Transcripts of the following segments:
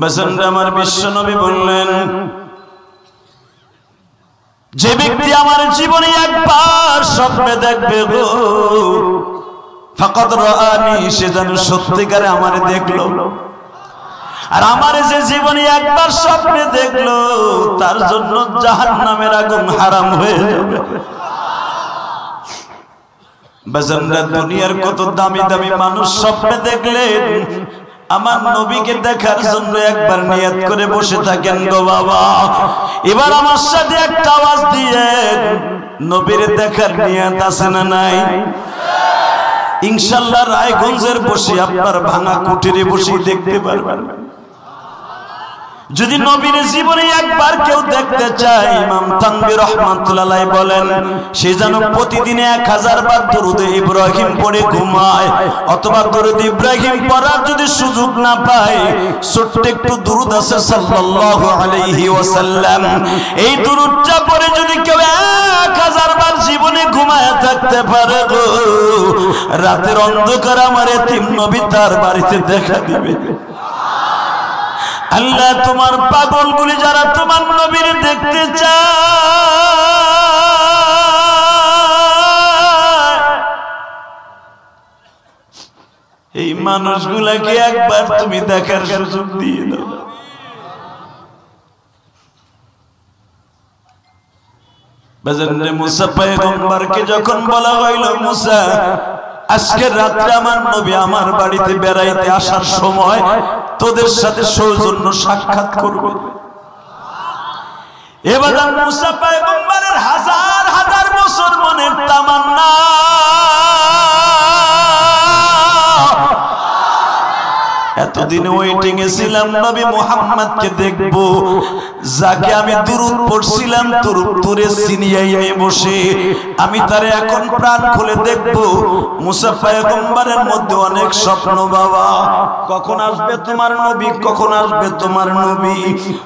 বাজানরা আমার বিশ্বনবী বললেন, যে ব্যক্তি আমার জীবনে একবার স্বপ্নে দেখবে গো ফাকাদ রাআনি, সে যেন সত্যিকারে আমারে দেখলো। আর আমার যে জীবনে একবার স্বপ্নে দেখলো তার জন্য জাহান্নামের আগুন হারাম হয়ে যাবে। বাজানরা দুনিয়ার কত দামি দামি মানুষ স্বপ্নে দেখলেন, আমার নবীকে দেখার জন্য একবার নিয়ত করে বসে থাকেন গো বাবা। এবার আমার সাথে একটা আওয়াজ দিয়ে নবীর দেখার নিয়ত আছে না নাই? ইনশাআল্লাহ রায়গঞ্জের বসে আপনার ভাঙা কুটিরে বসে দেখতে পারবেন। যদি নবীর জীবনে একবার কেউ দেখতে চায়, ইমাম তানবীর রাহমাতুল্লাহ বলেন, সে যেন প্রতিদিনে 1000 বার দরুদ ইব্রাহিম পড়ে ঘুমায়, অথবা দরুদ ইব্রাহিম পড়ার যদি সুযোগ না পায়, ছোট্ট একটু দরুদ আছে সাল্লাল্লাহু আলাইহি ওয়াসাল্লাম, এই দরুদটা পড়ে যদি কেউ 1000 বার জীবনে ঘুমায় থাকতে পারে গো, রাতের অন্ধকার আমার এতিম নবী তার বাড়িতে দেখা দিবে। আল্লাহ তোমার পাগলগুলি যারা তোমার নবীর দেখতে চায়, এই মানুষগুলাকে একবার তুমি দেখার সুযোগ দিয়ে দাও। বাজারে মুসা পয়গম্বরকে যখন বলা হইল, মুসা আজকে রাত্রে আমার নবী আমার বাড়িতে বেড়াইতে আসার সময় তোদের সাথে সৌজন্য সাক্ষাৎ করবে। এবার মুসা পয়গম্বরের হাজার হাজার বছর মনের তামান্না, এতদিন ওয়েটিং এ ছিলাম নবী মুহাম্মদকে দেখব, যাকে আমি দুরূদ পড়ছিলাম তুরে সিনিয়ায় বসে, আমি তারে এখন প্রাণ খুলে দেখব। মুসা পয়গম্বরের মধ্যে অনেক স্বপ্ন বাবা, কখন আসবে তোমার নবী, কখন আসবে তোমার নবী।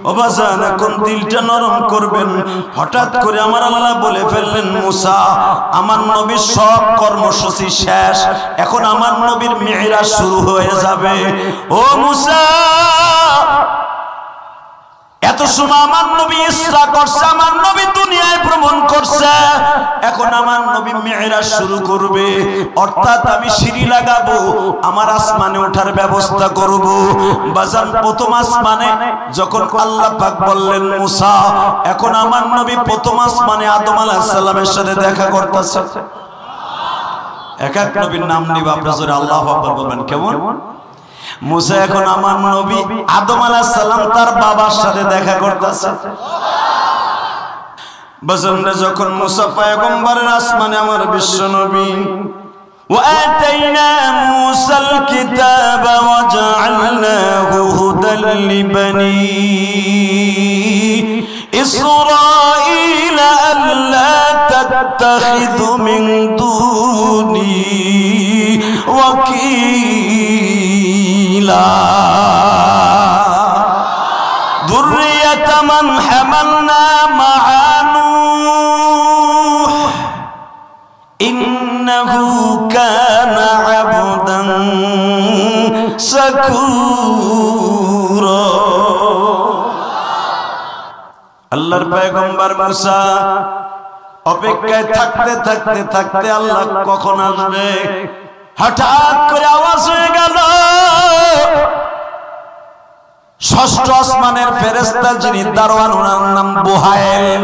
ও বাজান, এখন দিলটা নরম করবেন। হঠাৎ করে আমার আল্লাহ বলে ফেললেন, মুসা আমার নবীর সব কর্মসূচি শেষ, এখন আমার নবীর মিরাজ শুরু হয়ে যাবে। ও মুসা, এত সময় আমার নবী ইসরা করছে, আমার নবী দুনিয়ায় ভ্রমণ করছে, এখন আমার নবী মিরাজ শুরু করবে, অর্থাৎ আমি সিঁড়ি লাগাবো, আমার আসমানে ওঠার ব্যবস্থা করব। বাজান প্রথম আসমানে যখন আল্লাহ পাক বললেন মুসা, এখন আমার নবী প্রথম আসমানে আদম আলাইহিস সালামের সাথে দেখা করতেছে। এক এক নবীর নাম নিব, আপনারা জোরে আল্লাহু আকবার বলবেন। কেমন? মুসা এখন আমার নবী আদম আলাইহিস সালাম তার বাবার সাথে দেখা করতেছে। বাজানরা যখন মুসা পয়গম্বরের আসমানে আমার বিশ্ব নবী, ওয়াতাইনা মুসাল কিতাবা ওয়াজআলনাহু হুদাল লিবানি ইসরাঈল আল্লা তাত্তাখিযু মিন দুনি ওয়াকিলা যুররিয়াতা মান হামালনা মা'a নূহ ইন্নাহু কানা আবদান শাকুরা। আল্লাহর পয়গম্বর মুসা অপেক্ষায় থাকতে থাকতে থাকতে আল্লাহ কখন আসবে, হঠাৎ করে আওয়াজ হয়ে গেল। ষষ্ঠ আসমানের ফেরেশতা যিনি দারোয়ান, ওনার নাম বুহাইল।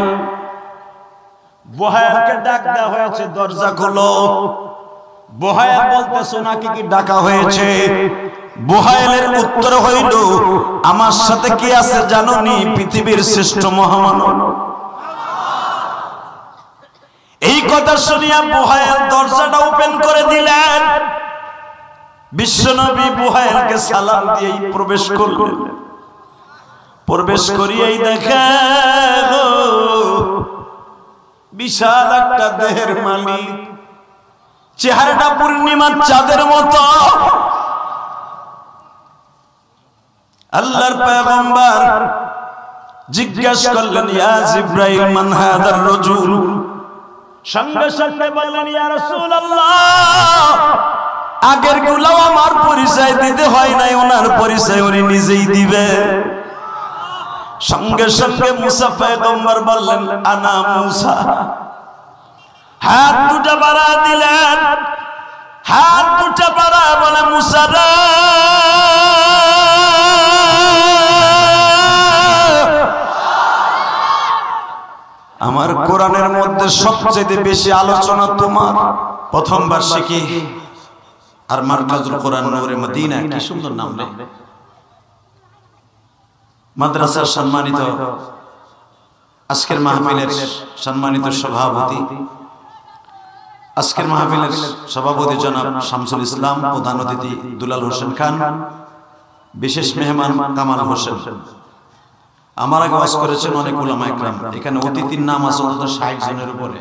বুহাইলকে ডাক দেওয়া হয়েছে, দরজা খোলো। বুহাইল বলতেছে, ওনাকে কি ডাকা হয়েছে? বুহাইলের উত্তর হইল, আমার সাথে কি আছে জানোনি? পৃথিবীর শ্রেষ্ঠ মহামানব। এই কথা শুনিয়া বুহাইল দরজাটা ওপেন করে দিলেন। বিশ্বনবী বুহাইলকে সালাম দিয়ে প্রবেশ করলেন। প্রবেশ করিয়েই দেখে বিশাল একটা দেহের মালিক, চেহারাটা পূর্ণিমার চাঁদের মতো। আল্লাহর পয়গম্বর জিজ্ঞাসা করলেন, ইয়া জিবরাইল মান হাদার রাজুল? সঙ্গে সঙ্গে বললেন, ইয়া রাসূলুল্লাহ আগের গুলাও আমার পরিচয় দিতে হয় নাই, ওনার পরিচয় উনি নিজেই দিবে। সঙ্গে সঙ্গে মুসা পয়গম্বর বললেন আনা মুসা। হাত দুটা বাড়া দিলেন, হাত দুটা বাড়া বলে মুসা রে আমার কোরআনের মধ্যে সবচেয়ে বেশি আলোচনা তোমার। প্রথম বার্ষিকী আর মারকাজুল কোরআন নূরে মদিনা, কি সুন্দর নাম রে। মাদ্রাসার সম্মানিত আজকের মাহফিলের সম্মানিত সভাপতি, আজকের মাহফিলের সভাপতি জনাব শামসুল ইসলাম, প্রধান অতিথি দুলাল হোসেন খান, বিশেষ মেহমান কামাল হোসেন। আমার আগে ওয়াজ করেছেন অনেক উলামা ইকরাম। এখানে অতিথির নাম আছে অন্তত ৬০ জনের উপরে।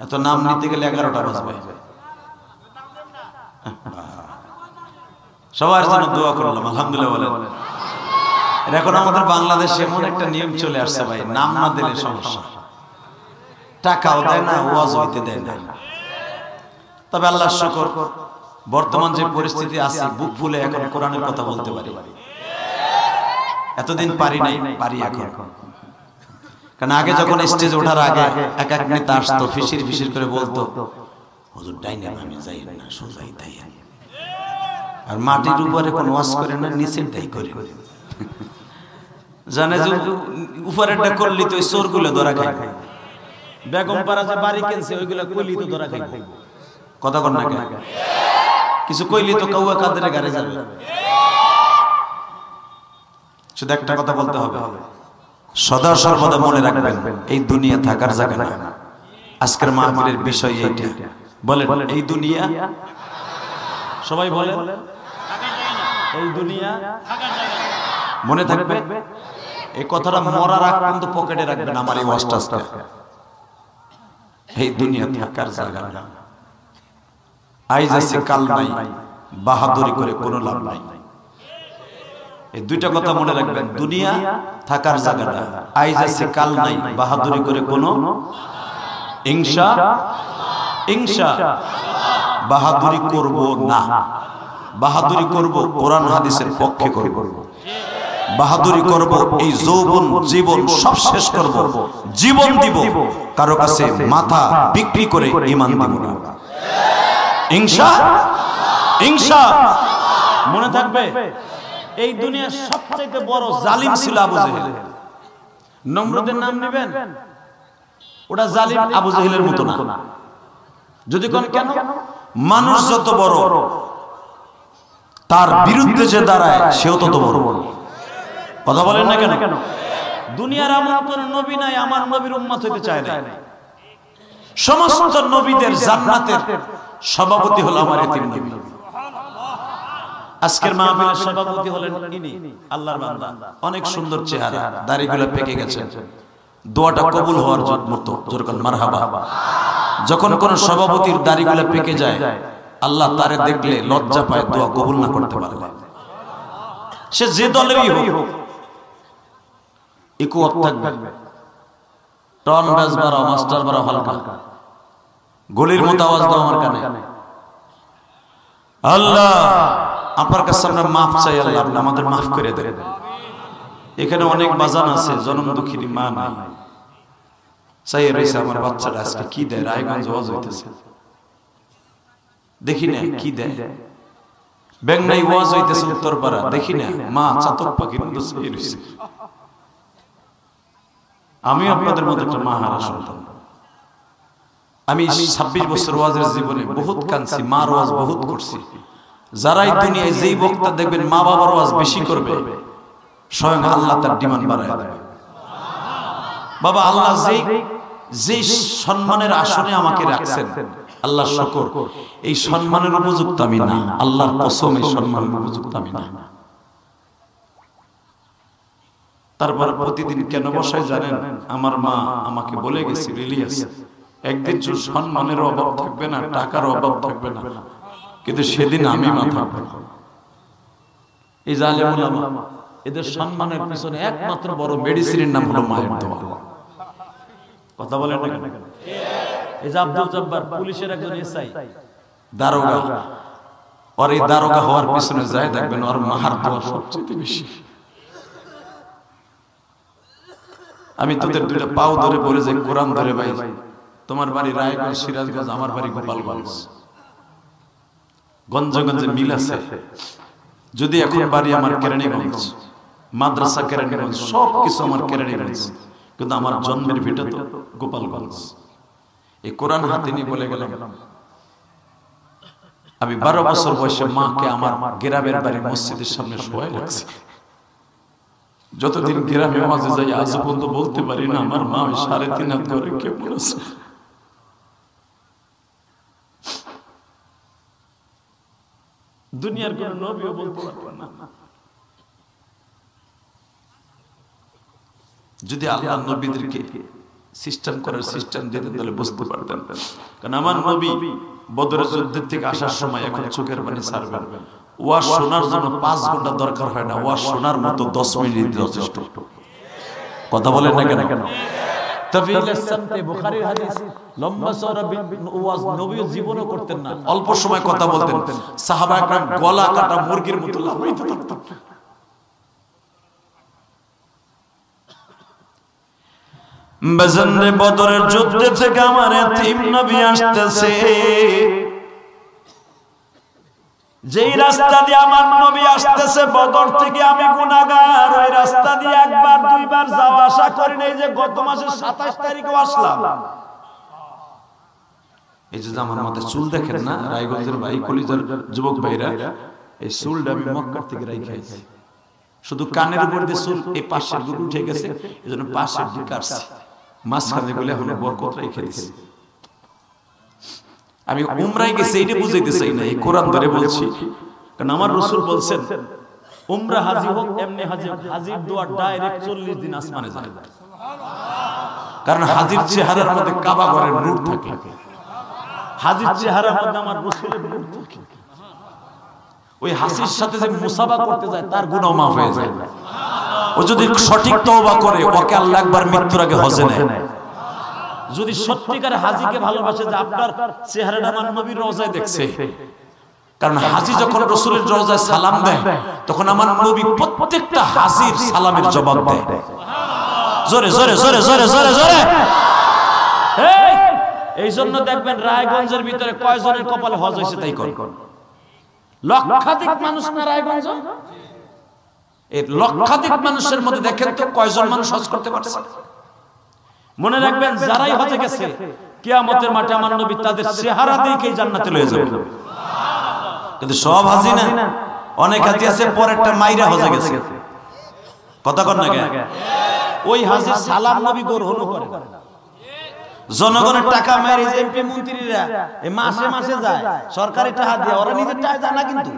এত নাম নিতে গেলে ১১টা বাজবে। সবার জন্য দোয়া করলাম, আলহামদুলিল্লাহ বলেন। এখন আমাদের বাংলাদেশে এমন একটা নিয়ম চলে আসছে ভাই, নাম না দিলে সমস্যা, টাকাও দেয় না, ওয়াজ হইতে দেয় না। তবে আল্লাহর শুকর, বর্তমান যে পরিস্থিতি আছে বুক ফুলে এখন কোরআনের কথা বলতে পারি। এতদিন পারি নাই, পারি এখন। কারণ আগে যখন স্টেজে ওঠার আগে এক এক নেতা আসতো, ফিসির ফিসির করে বলতো হুজুর ডাইনে আমি যাই না, সোজাই তাই। আর মাটির উপরে কোন ওয়াজ করে না, নিচের তাই করে। জানে যে উপরেরটা করলি তো চোরগুলো ধরা খায়। বেগম পাড়া যে বাড়ি কিনছে ওইগুলা কইলি তো ধরা খাই। কথা কর না কেন? কিছু কইলি তো কাউয়া কাদের গাড়ি যাবে। শুধু একটা কথা বলতে হবে, সদা সর্বদা মনে রাখবেন এই দুনিয়া থাকার জায়গা না। আজকের মাহফিলের বিষয় এইটা। বলেন এই দুনিয়া, সবাই বলেন এই দুনিয়া মনে থাকবে। এই কথাটা মরার আগ পর্যন্ত পকেটে রাখবেন আমার এই ওয়াজটা। এই দুনিয়া থাকার জায়গা না। আইজ আছে কাল নাই, বাহাদুরি করে কোনো লাভ নাই। এই দুইটা কথা মনে রাখবেন, দুনিয়া থাকার জায়গা না। আইজ আছে কাল নাই, বাহাদুরি করে কোনো ইনশা ইনশা বাহাদুরি করব না। বাহাদুরি করব কোরআন হাদিসের পক্ষে করব। বাহাদুরি করব এই যৌবন জীবন সব শেষ করব, জীবন দিব, কারো কাছে মাথা বিক্রি করে ঈমান দিব না। ইনশা ইনশা। মনে থাকবে এই দুনিয়ার সবচেয়ে বড় জালিম ছিল আবু জেহেল। নমরুদের নাম নেবেন, ওটা জালিম আবু জেহেলের মতো না। যদি কোন কেন, মানুষ যত বড় তার বিরুদ্ধে যে দাঁড়ায় সেও তত বড়। কথা বলেন না কেন? দুনিয়ার এমন কোন নবী নাই আমার নবীর উম্মত হইতে চায় না। সমস্ত নবীদের জান্নাতের সভাপতি হলো আমার এতিম নবী। আজকের মাহফিলের সভাপতি হলেন ইনি, আল্লাহর বান্দা, অনেক সুন্দর চেহারা, দাড়িগুলো পেকে গেছে। দোয়াটা কবুল হওয়ার মতো যেরকম মারহাবা। যখন কোন সভাপতির দাড়িগুলো পেকে যায়, আল্লাহ তারে দেখলে লজ্জা পায়, দোয়া কবুল না করতে পারলে। সে যে দলেরই হোক, একু থাকবে, টন ব্যাস বাড়াও, মাস্টার বাড়াও হালকা, গলির মতো আওয়াজ দাও আমার কানে। আল্লাহ আপনার কাছে আমরা মাফ চাই, আল্লাহ আপনি আমাদের মাফ করে দেন। এখানে অনেক বাজান আছে, জনম দুঃখিনী মা নাই, চাই রয়েছে আমার বাচ্চাটা আজকে কি দেয়। রায়গঞ্জ ওয়াজ হইতেছে, দেখি না কি দেয়। বেংনাই ওয়াজ হইতেছে উত্তরপাড়া, দেখি না মা চাতক পাখির মতো চেয়ে রয়েছে। আমি আপনাদের মধ্যে একটা মা হারা সন্তান। আমি 26 বছর ওয়াজের জীবনে বহুত কাঁদছি, মার ওয়াজ বহুত করছি। যারাই দুনিয়ায় যেই বক্তা দেখবেন মা বাবার ওয়াজ বেশি করবে, স্বয়ং আল্লাহ তার ডিমান্ড বাড়ায় দেবে। বাবা আল্লাহ যেই সম্মানের আসনে আমাকে রাখছেন, আল্লাহ শুকর, এই সম্মানের উপযুক্ত আমি না। আল্লাহর কসম এই সম্মানের উপযুক্ত আমি না। তারপর প্রতিদিন কেন বসায় জানেন? আমার মা আমাকে বলে গেছে, রিলিয়াস একদিন সম্মানের অভাব থাকবে না, টাকার অভাব থাকবে না, কিন্তু সেদিন আমি মা থাকবে না। এই জালেম উলামা এদের সম্মানের পিছনে একমাত্র বড় মেডিসিনের নাম হলো মায়ের দোয়া। কথা বলেন না কেন? এই যে আব্দুল জব্বার পুলিশের একজন এসআই, দারোগা, আর এই দারোগা হওয়ার পিছনে যায় দেখবেন ওর মাহার দোয়া সবচেয়ে বেশি। আমি তোদের দুইটা পাও ধরে বলে যাই, কোরআন ধরে ভাই, তোমার বাড়ি রায়গঞ্জ, সিরাজগঞ্জ, আমার বাড়ি গোপালগঞ্জ, গঞ্জে গঞ্জে মিল আছে। যদি এখন বাড়ি আমার কেরানীগঞ্জ, মাদ্রাসা কেরানীগঞ্জ, সবকিছু আমার কেরানীগঞ্জ, কিন্তু আমার জন্মের ভিটা তো গোপালগঞ্জ। এই কোরআন হাতে নিয়ে বলে গেলাম, আমি 12 বছর বয়সে মাকে আমার গ্রামের বাড়ি মসজিদের সামনে শোয়াই রাখছি। যতদিন গ্রামে মাঝে যাই আজ পর্যন্ত বলতে পারি না আমার মা ওই 3.5 হাত করে কেমন আছে। দুনিয়ার কোন নবীও বলতে পারবেন না। যদি আল্লাহ নবীদেরকে সিস্টেম করার সিস্টেম দিতেন তাহলে বুঝতে পারতেন। কারণ আমার নবী বদরের যুদ্ধের থেকে আসার সময় এখন চোখের পানি ছাড়বেন। ওয়াজ শোনার জন্য 5 ঘন্টা দরকার হয় না, ওয়াজ শোনার মতো 10 মিনিট যথেষ্ট। কথা বলেন না কেন? বুখারীর হাদিস, লম্বা চওড়া ওয়াজ নবী জীবনও করতেন না, অল্প সময় কথা বলতেন। সাহাবা একরাম গলা কাটা মুরগির মতো লাফাইতে থাকতেন। বাজারে বদরের যুদ্ধ থেকে আমার এতিম নবী আসতেছে। যেই রাস্তা দিয়ে আমার নবী আসতেছে বদর থেকে, আমি গুনাহগার, ওই রাস্তা দিয়ে একবার দুইবার যাওয়া আসা করি নাই, যে গত মাসের 27 তারিখে আসলাম। এই যে আমার মাথায় চুল দেখেন না, রায়গঞ্জের ভাই কলিজার যুবক ভাইরা, এই চুলটা আমি মক্কা থেকে রাইখাইছি। শুধু কানের উপর দিয়ে চুল এই পাশের দিকে উঠে গেছে, এজন্য পাশের দিকে কাটছি, মাঝখানে বলে এখন বরকত রেখে দিয়েছি। আমি উমরায় গেছি এইটা বুঝাইতে চাই না, এই কোরআন ধরে বলছি। কারণ আমার রাসূল বলছেন উমরা হাজী হোক এমনি হাজী হোক, হাজীর দোয়া ডাইরেক্ট 40 দিন আসমানে যায়। কারণ হাজীর চেহারার মধ্যে কাবা ঘরের নূর থাকে, হাজীর চেহারার মধ্যে আমার রাসূলের নূর থাকে। ওই হাসির সাথে যে মুসাফা করতে যায় তার গুনাহ মাফ হয়ে যায়। ও যদি সঠিক তওবা করে, ওকে আল্লাহ একবার মৃত্যুর আগে হজে নেয়। যদি সত্যিকারে হাজীকে ভালোবাসে, যে আপনার চেহারাটা আমার নবীর রওজায় দেখছে। কারণ হাজী যখন রাসূলের রওজায় সালাম দেয়, তখন আমার নবী প্রত্যেকটা হাজীর সালামের জবাব দেয়। জোরে জোরে জোরে জোরে জোরে জোরে। এই জন্য দেখবেন রায়গঞ্জের ভিতরে কয়জনের কপালে হজ হয়েছে তাই কোন লক্ষাধিক মানুষ না রায়গঞ্জ, এই লক্ষাধিক মানুষের মধ্যে দেখেন তো কয়জন মানুষ হজ করতে পারছে। মনে রাখবেন যারাই হজে গেছে কিয়ামতের মাঠে আমার নবী তাদের চেহারা দেখেই জান্নাতে লয়ে যাবে। কিন্তু সব হাজী না, অনেক হাজী আছে পরেরটা মাইরা হজে গেছে। কথা কর না কেন? ওই হাজীর সালাম নবী গ্রহণ করে না। জনগণের টাকা মেরে যে এমপি মন্ত্রীরা এই মাসে মাসে যায় সরকারি টাকা দিয়ে, ওরা নিজের টাকা যায় না। কিন্তু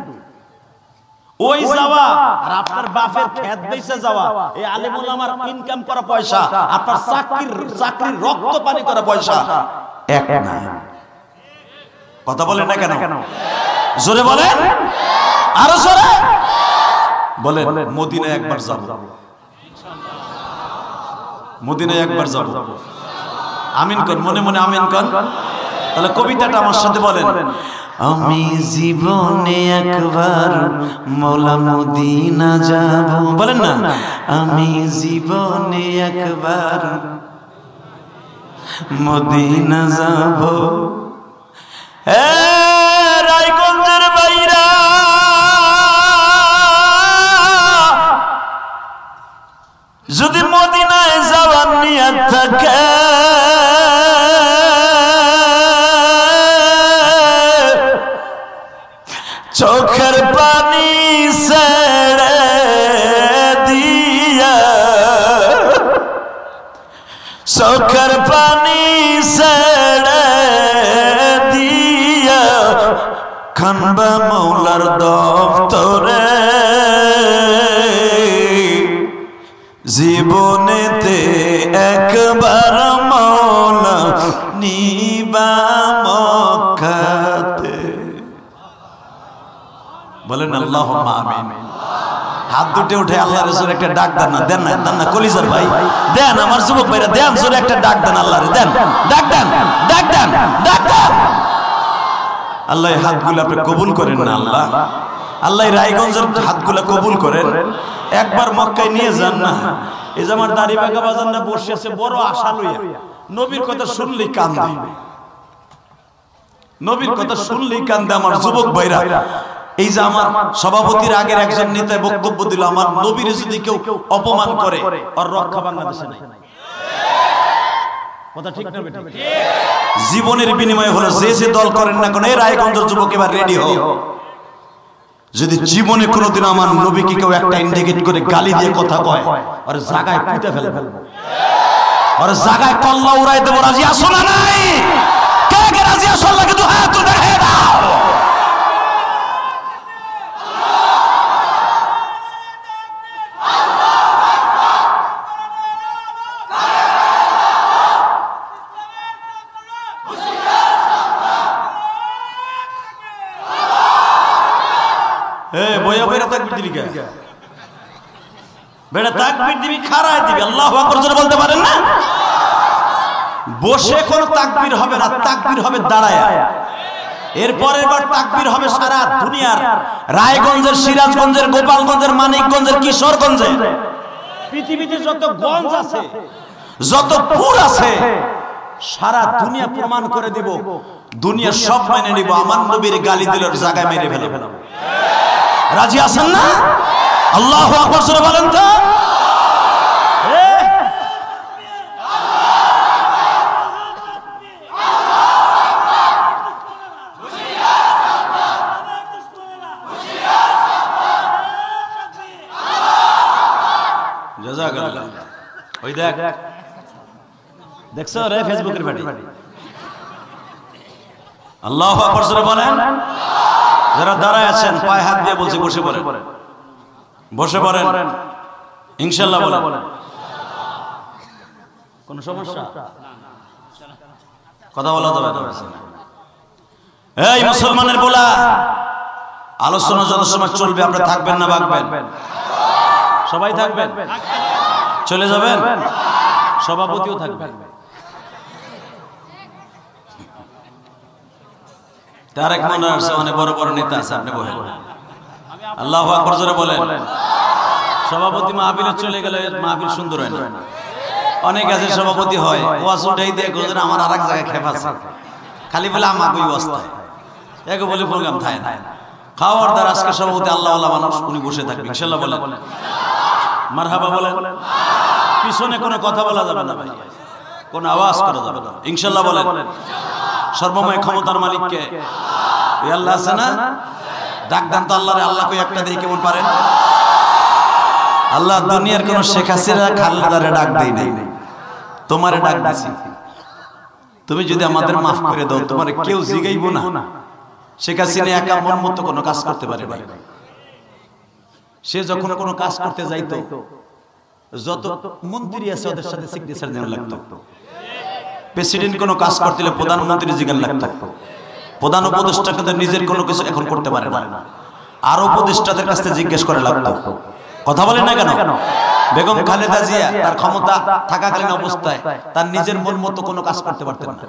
ওই যাওয়া আর আপনার বাপের খেত বেচে যাওয়া, এই আলেম ওলামার ইনকাম করা পয়সা, আপনার চাকরির রক্ত পানি করা পয়সা এক না। কথা বলেন না কেন? জোরে বলেন, আরো জোরে বলেন। মদিনায় একবার যাব, মদিনায় একবার যাব। আমিন কোন, মনে মনে আমিন কোন। তাহলে কবিতাটা আমার সাথে বলেন। আমি জীবনে একবার মওলা মদিনা যাব। বলেন না, আমি জীবনে একবার মদিনা যাব। রায়গঞ্জের বাইরা যদি মদিনায় যাওয়ার নিয়ত থাকে, চোখের পানি ছেড়ে দিয়া, চোখের পানি ছেড়ে দিয়া খানবা মৌলার দপ্তরে, জীবনেতে একবার মৌলা নিবা মক্কাতে। বলেন আল্লাহুম্মা আমিন। হাত দুটো উঠে আল্লাহর রাসূল একটা ডাক দেন না, দেন না, দেন না কলিজার ভাই, দেন আমার যুবক ভাইরা, দেন জোরে একটা ডাক দেন আল্লাহরে, দেন, ডাক দেন, ডাক দেন, ডাক দেন। আল্লাহ এই হাতগুলো আপনি কবুল করেন না আল্লাহ, আল্লাহ রায়গঞ্জের হাতগুলো কবুল করেন। একবার মক্কায় নিয়ে যান না। এই যে আমার দাড়ি বাঁকা বাজার না বসে আছে বড় আশা লইয়া, নবীর কথা শুনলেই কান্দে, নবীর কথা শুনলেই কান্দে আমার যুবক ভাইরা। এই যে আমার সভাপতির আগের একজন নেতায় বক্তব্য দিল, আমার নবীর যদি কেউ অপমান করে আর রক্ষা বাংলাদেশে নাই। কথা ঠিক না বেটা? জীবনের বিনিময়ে হলো যে যে দল করেন না কেন, এই রায়গঞ্জের যুবক এবার রেডি হও। যদি জীবনে কোনোদিন আমার নবীকে কেউ একটা ইন্ডিকেট করে গালি দিয়ে কথা কয়, আর জায়গায় পুঁতে ফেলবো, আর জায়গায় কল্লা উড়াই দেবো। রাজি আসো না নাই? কে কে রাজি আসো? আল্লাহকে দুই হাত তুলে দেখায় দাও। বইয়া বইরা তাকবীর দিবি কে? বেটা তাকবীর দিবি, খাড়ায় দিবি, আল্লাহু আকবার জোরে বলতে পারেন না? বসে কোন তাকবীর হবে না, তাকবীর হবে দাঁড়ায়া। এরপরের বার তাকবীর হবে সারা দুনিয়ার, রায়গঞ্জের, সিরাজগঞ্জের, গোপালগঞ্জের, মানিকগঞ্জের, কিশোরগঞ্জে, পৃথিবীতে যত গঞ্জ আছে, যত পুর আছে, সারা দুনিয়া প্রমাণ করে দিব, দুনিয়া সব মেনে নিব আমার নবীর গালি দিলের জায়গায় মেরে ফেলব। রাজি আছেন না? আল্লাহু আকবার জোরে বলেন তো। জাযাকাল্লাহ। ওই দেখ, দেখছো রে ফেসবুকের পার্টি। আল্লাহু আকবার জোরে বলেন। যারা দাঁড়ায় আছেন পায়ে হাত দিয়ে বলছি বসে পড়েন, বসে পড়েন, ইনশাআল্লাহ বলেন। কোন সমস্যা? কথা বলা যাবে না। এই মুসলমানের বলা, আলোচনা যত সময় চলবে আপনি থাকবেন না ভাগবেন? সবাই থাকবেন? চলে যাবেন? সভাপতিও থাকবেন? তারেক মনে আছে, অনেক বড় বড় নেতা আছে, আপনি বলেন। আল্লাহু আকবার জোরে বলেন। সভাপতি মাহফিলে চলে গেলে মাহফিল সুন্দর হয় না। অনেক আছে সভাপতি হয়, ওয়াজ উঠাই দিয়ে গোজেন আমার আরেক জায়গায় খেপ আছে, খালি বলে আমাকে ওই অবস্থায় একে বলে প্রোগ্রাম থাকে না। খাওয়ার দ্বার আজকে সভাপতি আল্লাহ আল্লাহ মানুষ, উনি বসে থাকবেন ইনশাআল্লাহ বলেন। মারহাবা বলেন। পিছনে কোনো কথা বলা যাবে না ভাই, কোনো আওয়াজ করা যাবে না, ইনশাআল্লাহ বলেন। সর্বময় ক্ষমতার মালিককে আল্লাহ আছে না? ডাক দেন তো আল্লাহরে। আল্লাহ কই একটা দিয়ে কেমন পারেন? আল্লাহ দুনিয়ার কোন শেখ হাসিনা খালেদারে ডাক দেই নাই, তোমারে ডাক দিছি। তুমি যদি আমাদের মাফ করে দাও, তোমারে কেউ জিগাইবো না। শেখ হাসিনা একা মন মতো কোনো কাজ করতে পারে না। সে যখন কোনো কাজ করতে যাইতো, যত মন্ত্রী আছে ওদের সাথে সিগনেচার দেওয়া লাগতো। প্রেসিডেন্ট কোনো কাজ করতে হলে প্রধানমন্ত্রী জিজ্ঞান লাগতো। প্রধান উপদেষ্টাকে নিজের কোনো কিছু এখন করতে পারে না, আর উপদেষ্টাদের কাছ থেকে জিজ্ঞেস করে লাগতো। কথা বলেন না কেন? বেগম খালেদা জিয়া তার ক্ষমতা থাকাকালীন অবস্থায় তার নিজের মন মতো কোনো কাজ করতে পারতেন না।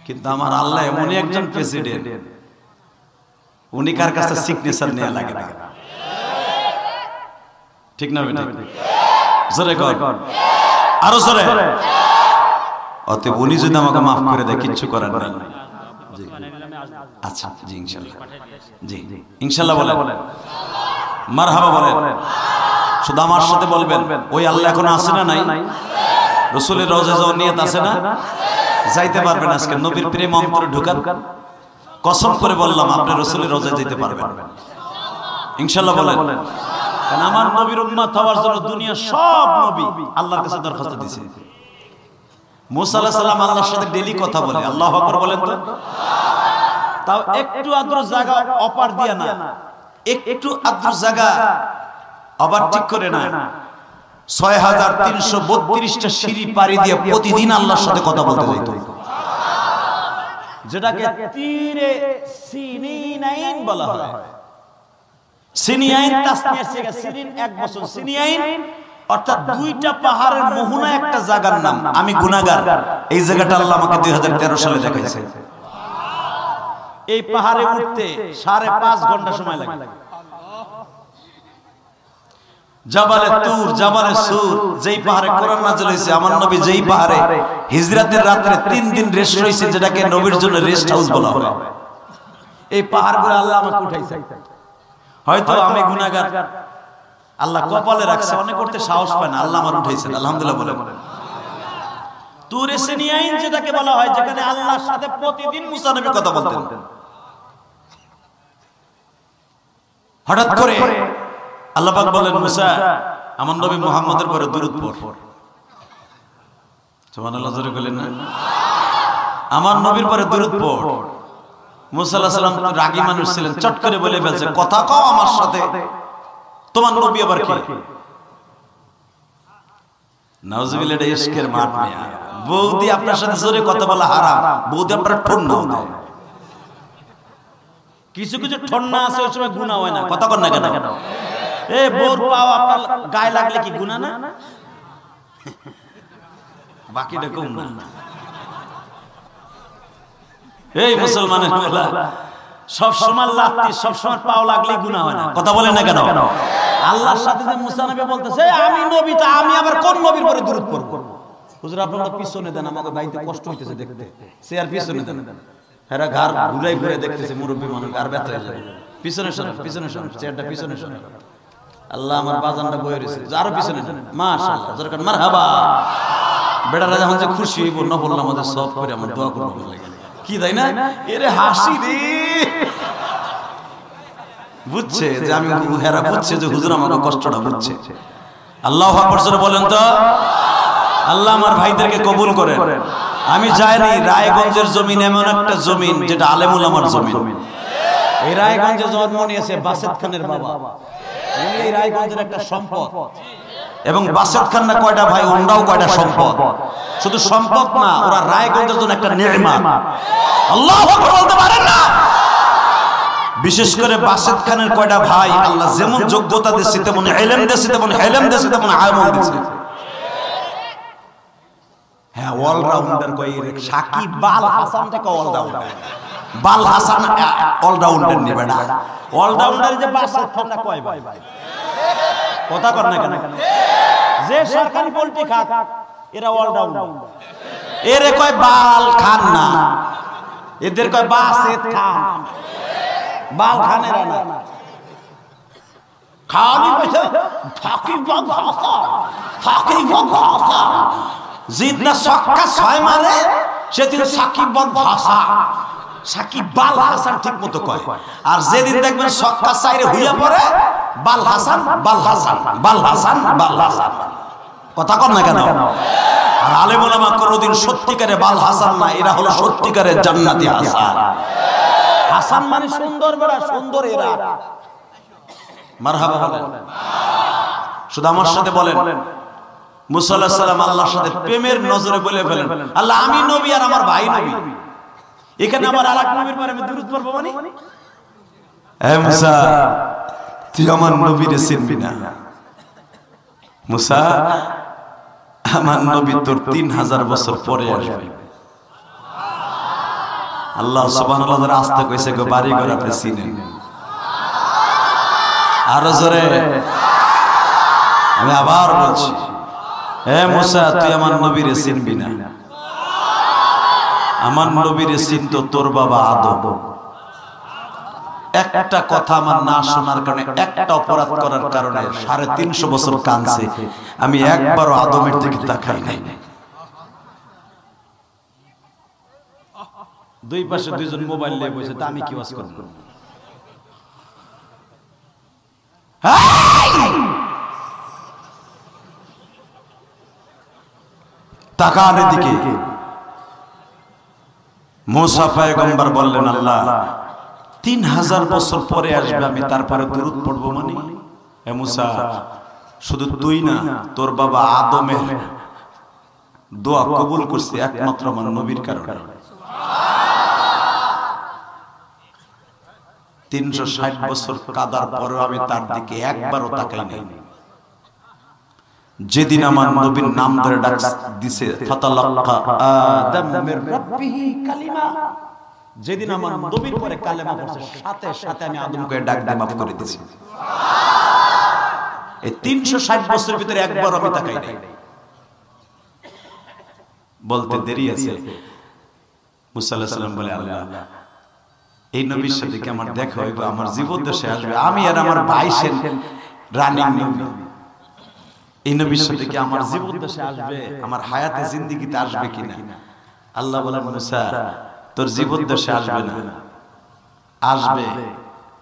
কিন্তু আমার আল্লাহ এমনই একজন প্রেসিডেন্ট, উনি কার কাছে সিগনেচার নেওয়া লাগে না। ঠিক না বেটা? জোরে কর, আরো জোরে। অতএব উনি যদি আমাকে মাফ করে দেয়, কিচ্ছু করার নাই। আচ্ছা জি ইনশাআল্লাহ, জি ইনশাআল্লাহ বলেন, মারহাবা বলেন। শুধু আমার সাথে বলবেন, ওই আল্লাহ এখন আছে না নাই? রাসূলের রওজায় যাওয়ার নিয়ত আছে না? যাইতে পারবেন আজকে? নবীর প্রেম অন্তরে ঢুকান। কসম করে বললাম, আপনি রাসূলের রওজায় যেতে পারবেন ইনশাআল্লাহ বলেন। কারণ আমার নবীর উম্মত হওয়ার জন্য দুনিয়ার সব নবী আল্লাহর কাছে দরখাস্ত দিয়েছে। মুসা আলাইহিস সালাম আল্লাহর সাথে ডেইলি কথা বলে। আল্লাহু আকবার বলেন তো। তাও একটু আদ্র জায়গা অপার দিয়া না, একটু আদ্র জায়গা আবার ঠিক করে না, ৬৩৩২টা সিঁড়ি পাড়ি দিয়ে প্রতিদিন আল্লাহর সাথে কথা বলতে যাইতো, যেটাকে তীরে সিনিনাইন বলা হয়। সিনিয়াইন তাসনিয়া থেকে সিনিন ১ বছর, সিনিয়াইন অর্থাৎ দুইটা পাহাড়ের মোহনা একটা জায়গার নাম। আমি গুনাহগার, এই জায়গাটা আল্লাহ আমাকে ২০১৩ সালে দেখাইছে। এই পাহাড়ে উঠতে 5.5 ঘন্টা সময় লাগে। জাবালে তুর, জাবালে সুর, যেই পাহাড়ে কোরআন নাযিল হয়েছে, আমার নবী যেই পাহাড়ে হিজরাতের রাতে 3 দিন রেস্ট হয়েছে, যেটাকে নবীর জন্য রেস্ট হাউস বলা হয়, এই পাহাড়গুলো আল্লাহ আমাকে উঠাইছে। হয়তো আমি গুনাহগার, আল্লাহ কপালে রাখছে, অনেক করতে সাহস পায় না, আল্লাহ আমার উঠাইছেন, আলহামদুলিল্লাহ বলেন। তুরে সিনিয়াইন যেটাকে বলা হয়, যেখানে আল্লাহর সাথে প্রতিদিন মুসা নবী কথা বলতেন। হঠাৎ করে আল্লাহ পাক বলেন, মুসা আমার নবী মুহাম্মদের পরে দুরূদ পড়। সুবহানাল্লাহ, জোরে বলেন না? আমার নবীর পরে দুরূদ পড়। মুসা আলাইহিস সালাম তো রাগী মানুষ ছিলেন, চট করে বলে ফেলছে, কথা কও আমার সাথে, তোমার নবী আবার কি? নাউজুবিল্লাহ, এটা ইশকের মাঠ মিয়া। বৌদি আপনার সাথে জোরে কথা বলা হারাম, বৌদি আপনার ঠোন না। কিছু কিছু ঠন্না আছে, ওই সময় গুনাহ হয় না, কথা কর না কেন? এই বোর পাও আপনার গায়ে লাগলে কি গুনাহ না? বাকিটা কম না। এই মুসলমানের বলা, সব সময় লাত্তি, সব সময় পাও লাগলে গুনাহ হয় না, কথা বলেন না কেন? আল্লাহর সাথে যে মুসা নবী বলতেছে, আমি নবী, তা আমি আবার কোন নবীর পরে দুরূদ পড়ব? হুজুর আপনারা পিছনে দেন, আমাদের বাইতে কষ্ট হইতেছে দেখতে, সে আর পিছনে দেন। এরা ঘর ঘুরাই ঘুরে দেখতেছে, মুরব্বী মানুষ ঘর ব্যথা হয়ে যায়। পিছনে সরেন, পিছনে সরেন, চেয়ারটা পিছনে সরেন। আল্লাহ আমার বাজানটা বয়ে রয়েছে, আরো পিছনে যান। মাশাআল্লাহ, জোরে মারহাবা। বেটারা যখন যে খুশি হইব, নফল আমাদের সব করে আমার দোয়া করব কি, তাই না? এরে হাসি রে, বুঝছে যে আমি, হেরা বুঝছে যে হুজুর আমাকে কষ্টটা বুঝছে। আল্লাহু আকবার জোরে বলেন তো। আল্লাহ আমার ভাইদেরকে কবুল করেন। আমি জানি রায়গঞ্জের জমিন এমন একটা জমিন, যেটা আলেম উলামার জমিন। এই রায়গঞ্জে জন্ম নিয়েছে বাসেত খানের বাবা, উনি এই রায়গঞ্জের একটা সম্পদ। এবং বাসেত খান না কয়টা ভাই, ওরাও কয়টা সম্পদ। শুধু সম্পদ না, ওরা রায়গঞ্জের জন্য একটা নিয়ামত। আল্লাহু আকবার বলতে পারেন না? বিশেষ করে বাসেত খানের কয়টা ভাই, আল্লাহ যেমন যোগ্যতা দিয়েছে, তেমন ইলম দিয়েছে, তেমন ইলম দিয়েছে, তেমন আমল দিয়েছে। হ্যাঁ, অলরাউন্ডার কই, সাকিব বাল হাসান থেকে অলরাউন্ডার। বাল হাসান অলরাউন্ডার নিবে না, অলরাউন্ডার যে বাসেত খানটা কয় ভাই, কথা কর না কেন? যে সরকারি পোল্ট্রি খাক, এরা অলরাউন্ডার। এরে কয় বাল খান না, এদের কয় বাসেত খান। বাল খানেরা না, খালি কইছে সাকিব ভাষা, সাকিব ভাষা। জিদনা ছক্কা 6 মারে, সেদিন সাকিব ভাষা, সাকিব বাল হাসান ঠিক মতো কয়। আর যেদিন দেখবেন ছক্কা 4 হইয়া পড়ে, বাল হাসান, বাল হাসান, বাল হাসান, বাল হাসান। কথা কর না কেন? আর আলেম ওলামা কোনদিন সত্যিকারে বাল হাসান না, এরা হলো সত্যিকারের জান্নাতি হাসান। হাসান মানে সুন্দর, বড় সুন্দর এরা। মারহাবা বলেন। শুধু আমার সাথে বলেন, মুসা আলাইহিস সালাম আল্লাহর সাথে প্রেমের নজরে বলে ফেলেন, আল্লাহ আমি নবী আর আমার ভাই নবী, এখানে আমার আরেক নবীর পরে আমি দুরূদ পড়ব মানে? এ মুসা, তুই আমার নবীরে চিনবি না। মুসা, আমার নবী তোর 3000 বছর পরে আসবে। আল্লাহ সুবহানাল্লাহ এর আস্তে কইছে, গো বাড়ি ঘর আপনি চিনেন। আরো জোরে, আমি আবার বলছি, হে মুসা, তুই আমার নবীরে চিনবি না। আমার নবীরে চিনতো তোর বাবা আদম। একটা কথা আমার না শোনার কারণে, একটা অপরাধ করার কারণে 350 বছর কাঁদছে, আমি একবারও আদমের দিকে তাকাই নাই। দুই পাশে দুইজন মোবাইল নিয়ে বসে, তা আমি কি ওয়াজ করব? তাকার দিকে মুসা পয়গম্বর বললেন, আল্লাহ 3000 বছর পরে আসবে, আমি তারপরে দুরূদ পড়বো মানে? হে মুসা, শুধু তুই না, তোর বাবা আদমের দোয়া কবুল করছে একমাত্র আমার নবীর কারণে। 360 বছর কাদার পরেও আমি তার দিকে একবারও তাকাই নাই। যেদিন আমার নবীর নাম ধরে ডাক দিছে, ফাতালাক্কা আদম মির রাব্বিহি কালিমা, যেদিন আমার নবীর পরে কালেমা পড়ছে সাথে সাথে আমি আদমকে ডাক দিয়ে মাফ করে দিয়েছি। এই 360 বছরের ভিতরে একবার আমি তাকাই নাই। বলতে দেরি আছে, মুসা আলাইহিস সালাম বলে, আল্লাহ এই নবীর সাথে কি আমার দেখা হইবে? আমার জীবদ্দশায় আসবে, আমি আর আমার ভাই সেন রানিং নবী, এই নবীর সাথে কি আমার জীবদ্দশায় আসবে? আমার হায়াতে জিন্দেগিতে আসবে কিনা? আল্লাহ বলে, মুসা তোর জীবদ্দশায় আসবে না, আসবে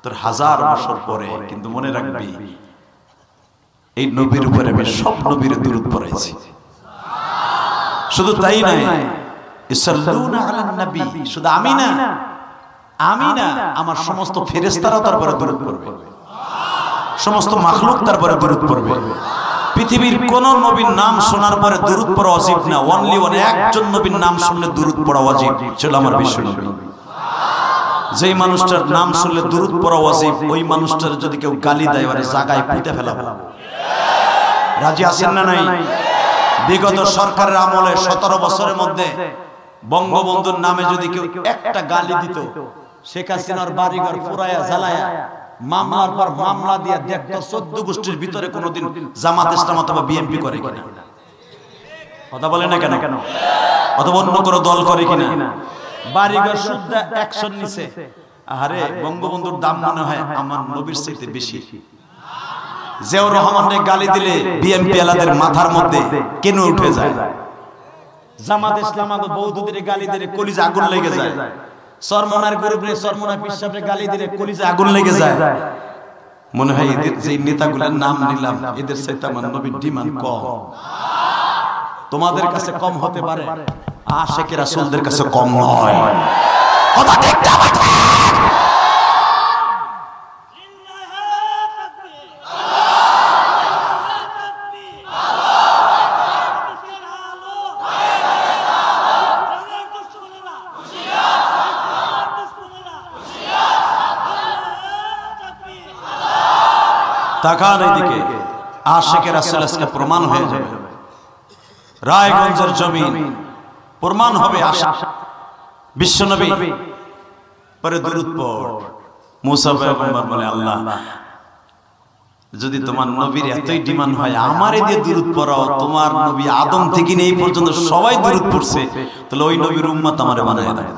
তোর 1000 বছর পরে। কিন্তু মনে রাখবি এই নবীর উপরে আমি সব নবীর দুরূদ পড়াইছি। শুধু তাই নয়, ইসাল্লুনা আলান নবী, শুধু আমি না আমার সমস্ত ফেরেশতারা তার উপরে দুরূদ পড়বে, সমস্ত মাখলুক তার উপরে দুরূদ পড়বে। পৃথিবীর কোন নবীর নাম শোনার পরে দুরূদ পড়া ওয়াজিব না, অনলি ওয়ান, একজন নবীর নাম শুনলে দুরূদ পড়া ওয়াজিব, সেটা আমার বিশ্ব নবী। যেই মানুষটার নাম শুনলে দুরূদ পড়া ওয়াজিব, ওই মানুষটার যদি কেউ গালি দেয় ওরে জায়গায় পুঁতে ফেলাবো। রাজি আছেন না নাই? বিগত সরকারের আমলে 17 বছরের মধ্যে বঙ্গবন্ধুর নামে যদি কেউ একটা গালি দিত, শেখ হাসিনার বাড়িঘর পুরায়া জ্বালায়া মামলার পর মামলা দিয়ে দেখতো 14 গোষ্ঠীর ভিতরে কোনোদিন জামাত ইসলাম অথবা বিএনপি করে কিনা। কথা বলে না কেন? অথবা অন্য কোনো দল করে কিনা? বাড়িঘর শুদ্ধা অ্যাকশন নিছে। আরে বঙ্গবন্ধুর দাম মনে হয় আমার নবীর চাইতে বেশি। জিয়াউর রহমানকে গালি দিলে বিএনপি আলাদের মাথার মধ্যে কেন উঠে যায়? জামাত ইসলাম আগে বৌদ্ধদের গালি দিলে কলিজা আগুন লেগে যায়। সরমনার গ্রুপে সরমনা পিসাবে গালি দিলে কলিজা আগুন লেগে যায়। মনে হয় এদের যে নেতাগুলোর নাম নিলাম এদের চাইতে আমার নবীর ডিমান্ড কম। তোমাদের কাছে কম হতে পারে, আশিকে রাসূলদের কাছে কম নয়। কথা ঠিক না? তাকান এইদিকে, আশিকে রাসূল আজকে প্রমাণ হয়ে যাবে। রায়গঞ্জের জমিন প্রমাণ হবে। বিশ্বনবী পরে দুরূদ পড়। মুসা পয়গম্বর বলে, আল্লাহ যদি তোমার নবীর এতই ডিমান্ড হয় আমারে দিয়ে দুরূদ পড়াও, তোমার নবী আদম থেকে নিয়ে এই পর্যন্ত সবাই দুরূদ পড়ছে, তাহলে ওই নবীর উম্মত আমারে বানায় দাও।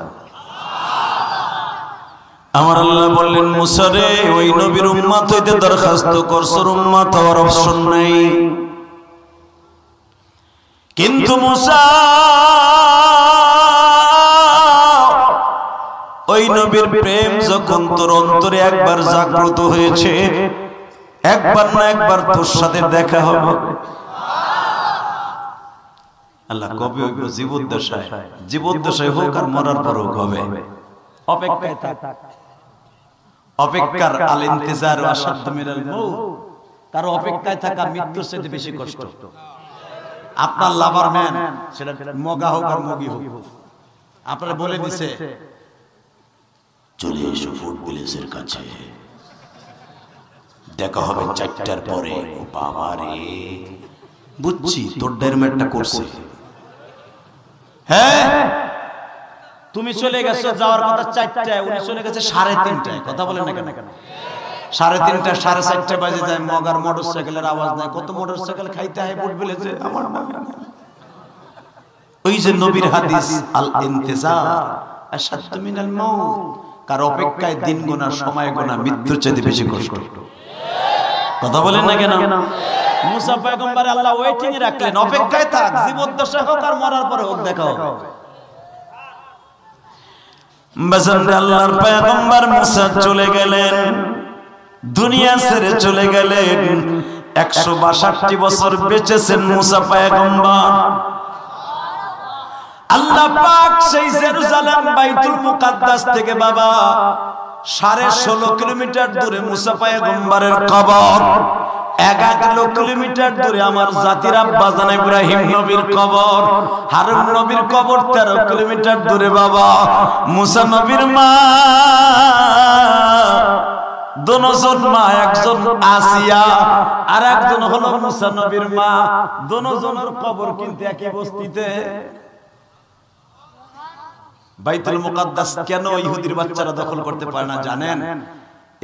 আমার আল্লাহ বললেন, মুসা রে ওই নবীর উম্মত হইতে দরখাস্ত করছর, উম্মত হওয়ার অপশন নাই। কিন্তু মুসা ওই নবীর প্রেম যখন তোর অন্তরে একবার জাগ্রত হয়েছে, একবার না একবার তোর সাথে দেখা হবে। আল্লাহ কবে হইব? জীবদ্দশায় হোক আর মরার পর হোক হবে। অপেক্ষায় থাক। অপেক্ষার আল ইন্তেজার আসাদ মিনাল মউত, তার অপেক্ষায় থাকা মৃত্যুর চেয়ে বেশি কষ্ট। আপনার লাভার ম্যান, সেটা মগা হোক আর মগি হোক, আপনারা বলে দিছে চলে এসো ফুড ভিলেজের কাছে, দেখা হবে 4টার পরে। ও বাবা রে, বুঝছি তোর ডেরমেটটা করছে। হ্যাঁ, তুমি চলে গেছো, যাওয়ার কথা 4টায়, উনি চলে গেছে 3:30টায়। কথা বলেন না কেন? 3:30টা 4:30 বাজে যায়, মগার মোটরসাইকেলের আওয়াজ নাই। কত মোটরসাইকেল খাইতে হয় ফুড ভিলেজে। আমার ওই যে নবীর হাদিস, আল ইন্তেজার আসাদ মিনাল মউত, কার অপেক্ষায় দিন গোনা, সময় গোনা মৃত্যুর চেয়ে বেশি কষ্ট। কথা বলেন না কেন? মুসা পয়গম্বর আল্লাহ ওয়েটিং এ রাখলেন, অপেক্ষায় থাক, জীবদ্দশা হোক আর মরার পরে হোক, দেখা হবে। বাজারে আল্লাহর পয়গম্বর মুসা চলে গেলেন, দুনিয়া ছেড়ে চলে গেলেন। 162 বছর বেঁচেছেন মুসা পয়গম্বর। আল্লাহ পাক সেই জেরুজালেম বাইতুল মুকাদ্দাস থেকে বাবা 16.5 কিলোমিটার দূরে মুসা পয়গম্বরের কবর, 11 কিলোমিটার দূরে আমার জাতির আব্বা জান ইব্রাহিম নবীর কবর, হারুন নবীর কবর 13 কিলোমিটার দূরে বাবা মুসা নবীর মা। দুজন মা, একজন আসিয়া আর একজন হলো মুসা নবীর মা। দুজনের কবর কিন্তু একই বস্তিতে। বাইতুল মুকাদ্দাস কেন ইহুদির বাচ্চারা দখল করতে পারে না জানেন?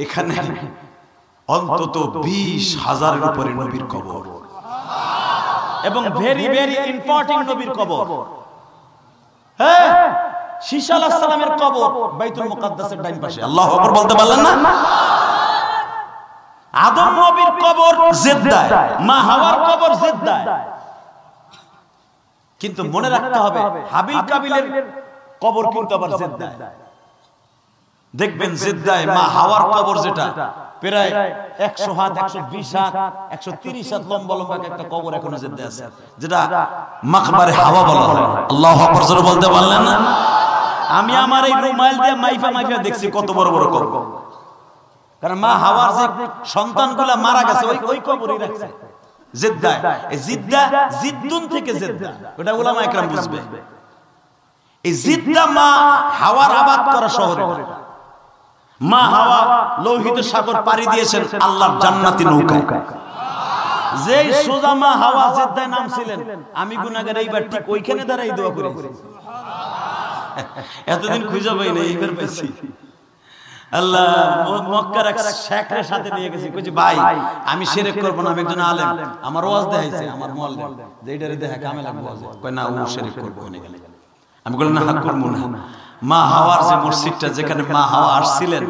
এখানে অন্তত 20,000-এর উপরে নবীর কবর এবং ভেরি ভেরি ইম্পর্টেন্ট নবীর কবর। হ্যাঁ, ঈসা আলাইহিস সালামের কবর বাইতুল মুকাদ্দাসের ডান পাশে। আল্লাহু আকবার বলতে পারলেন না? আদম নবীর কবর জেদ্দায়, মা হাওয়ার কবর জেদ্দায়। কিন্তু মনে রাখতে হবে হাবিল কাবিলের কবর কিন্তু আবার জেদ্দায়। দেখবেন জেদ্দায় মা হাওয়ার কবর যেটা প্রায় 100 হাত, 120 হাত, 130 হাত লম্বা লম্বা একটা কবর এখনো জেদ্দায় আছে, যেটা মাকবারে হাওয়া বলা হয়। আল্লাহু আকবার জোরে বলতে পারলেন না? আমি আমার এই রুমাইল দিয়ে মাইফা মাইফা দেখছি কত বড় বড় কবর। কারণ মা হাওয়ার যে সন্তানগুলা মারা গেছে ওই কবরই রাখছে জেদ্দায়। এই জিদ্দা জিদ্দুন থেকে জেদ্দা, ওটা উলামা একরাম বুঝবে। এই জিদ্দা মা হাওয়ার আবাদ করা শহর। মা হাওয়া লোহিত সাগর পাড়ি দিয়েছেন আল্লাহর জান্নাতি নৌকায়। যেই সোজা মা হাওয়া জেদ্দায় নামছিলেন, আমি গুনাহগার এইবার ঠিক ওইখানে দাঁড়াই দোয়া করেছি। এতদিন খুঁজে পাই না, এইবার পেয়েছি। আল্লাহ মক্কার এক শেখের সাথে নিয়ে গেছি, কইছি ভাই আমি শিরক করব না, আমি একজন আলেম, আমার ওয়াজ দেখাইছে আমার মোল্লা, যে এইটারে দেখা কামে লাগবে ওয়াজ। কই না, ও শিরক করব না। আমি বললাম না, হাত করব না। মা হাওয়ার যে মসজিদটা, যেখানে মা হাওয়া আসছিলেন,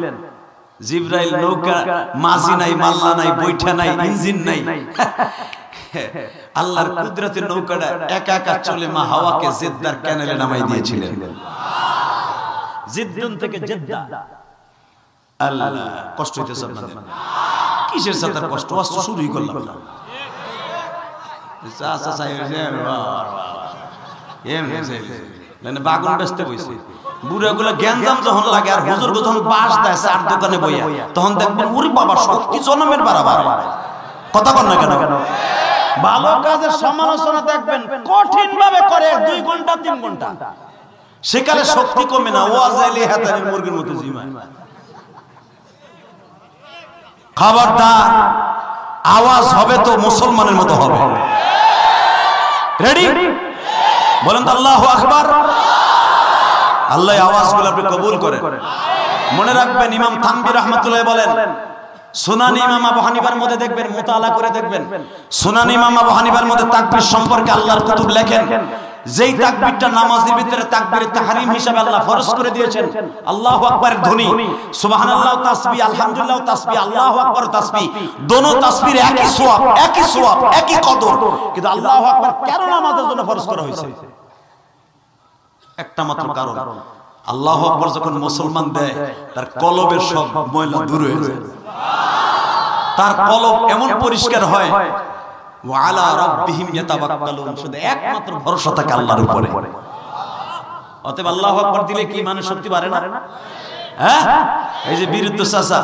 জিবরাইল নৌকা, মাঝি নাই, মাল্লা নাই, বৈঠা নাই, ইঞ্জিন নাই, আল্লাহর কুদরতের নৌকাটা একা একা চলে মা হাওয়াকে জেদ্দার ক্যানেলে নামাই দিয়েছিলেন। জিদ্দুন থেকে জেদ্দা। আল্লাহ, কষ্ট হইতেছে আপনাদের? কিসের সাথে কষ্ট? অস্ত্র শুরুই করলাম না। বাগুন বেচতে বইছে, বুড়াগুলা গ্যাঞ্জাম যখন লাগে আর হুজুর যখন বাস দেয় চার দোকানে বইয়া, তখন দেখবেন ওরে বাবা শক্তি জনমের বাড়াবার। কথা বল না কেন? ভালো কাজের সমালোচনা দেখবেন কঠিন ভাবে করে 2 ঘন্টা 3 ঘন্টা, সেকালে শক্তি কমে না, ওয়াজ আইলে হাতারের মুরগির মতো জিমায়। খবরদার, আওয়াজ হবে তো মুসলমানের মতো হবে। রেডি? বলেন তো আল্লাহু আকবার। আল্লাহ আওয়াজগুলো আপনি কবুল করেন। মনে রাখবেন, ইমাম থানভী রাহমাতুল্লাহ বলেন, সুনান ইমাম আবু হানিফার মধ্যে দেখবেন, মুতালা করে দেখবেন, সুনান ইমাম আবু হানিফার মধ্যে তাকবীর সম্পর্কে আল্লাহর কুতুব লেখেন, যেই তাকবীরটা নামাজের ভিতরে তাকবীরে তাহরিম হিসাবে আল্লাহ ফরজ করে দিয়েছেন, আল্লাহু আকবারের ধ্বনি, সুবহানাল্লাহ তাসবিহ, আলহামদুলিল্লাহ তাসবিহ, আল্লাহু আকবার তাসবিহ, দোনো তাসবির একই সওয়াব, একই কদর। কিন্তু আল্লাহু আকবার কেন নামাজের জন্য ফরজ করা হয়েছে? একটা মাত্র কারণ, আল্লাহু আকবার যখন মুসলমান দেয়, তার কলবের সব ময়লা দূর হয়ে যায়, তার কলব এমন পরিষ্কার হয়, ওয়া আলা রাব্বিহিম ইয়াতাওয়াক্কালুন, শুধু একমাত্র ভরসা থাকে আল্লাহর উপরে। অতএব আল্লাহু আকবার দিলে কি ইমানের শক্তি বাড়ে না? হ্যাঁ, এই যে বিরুদ্ধ চাচা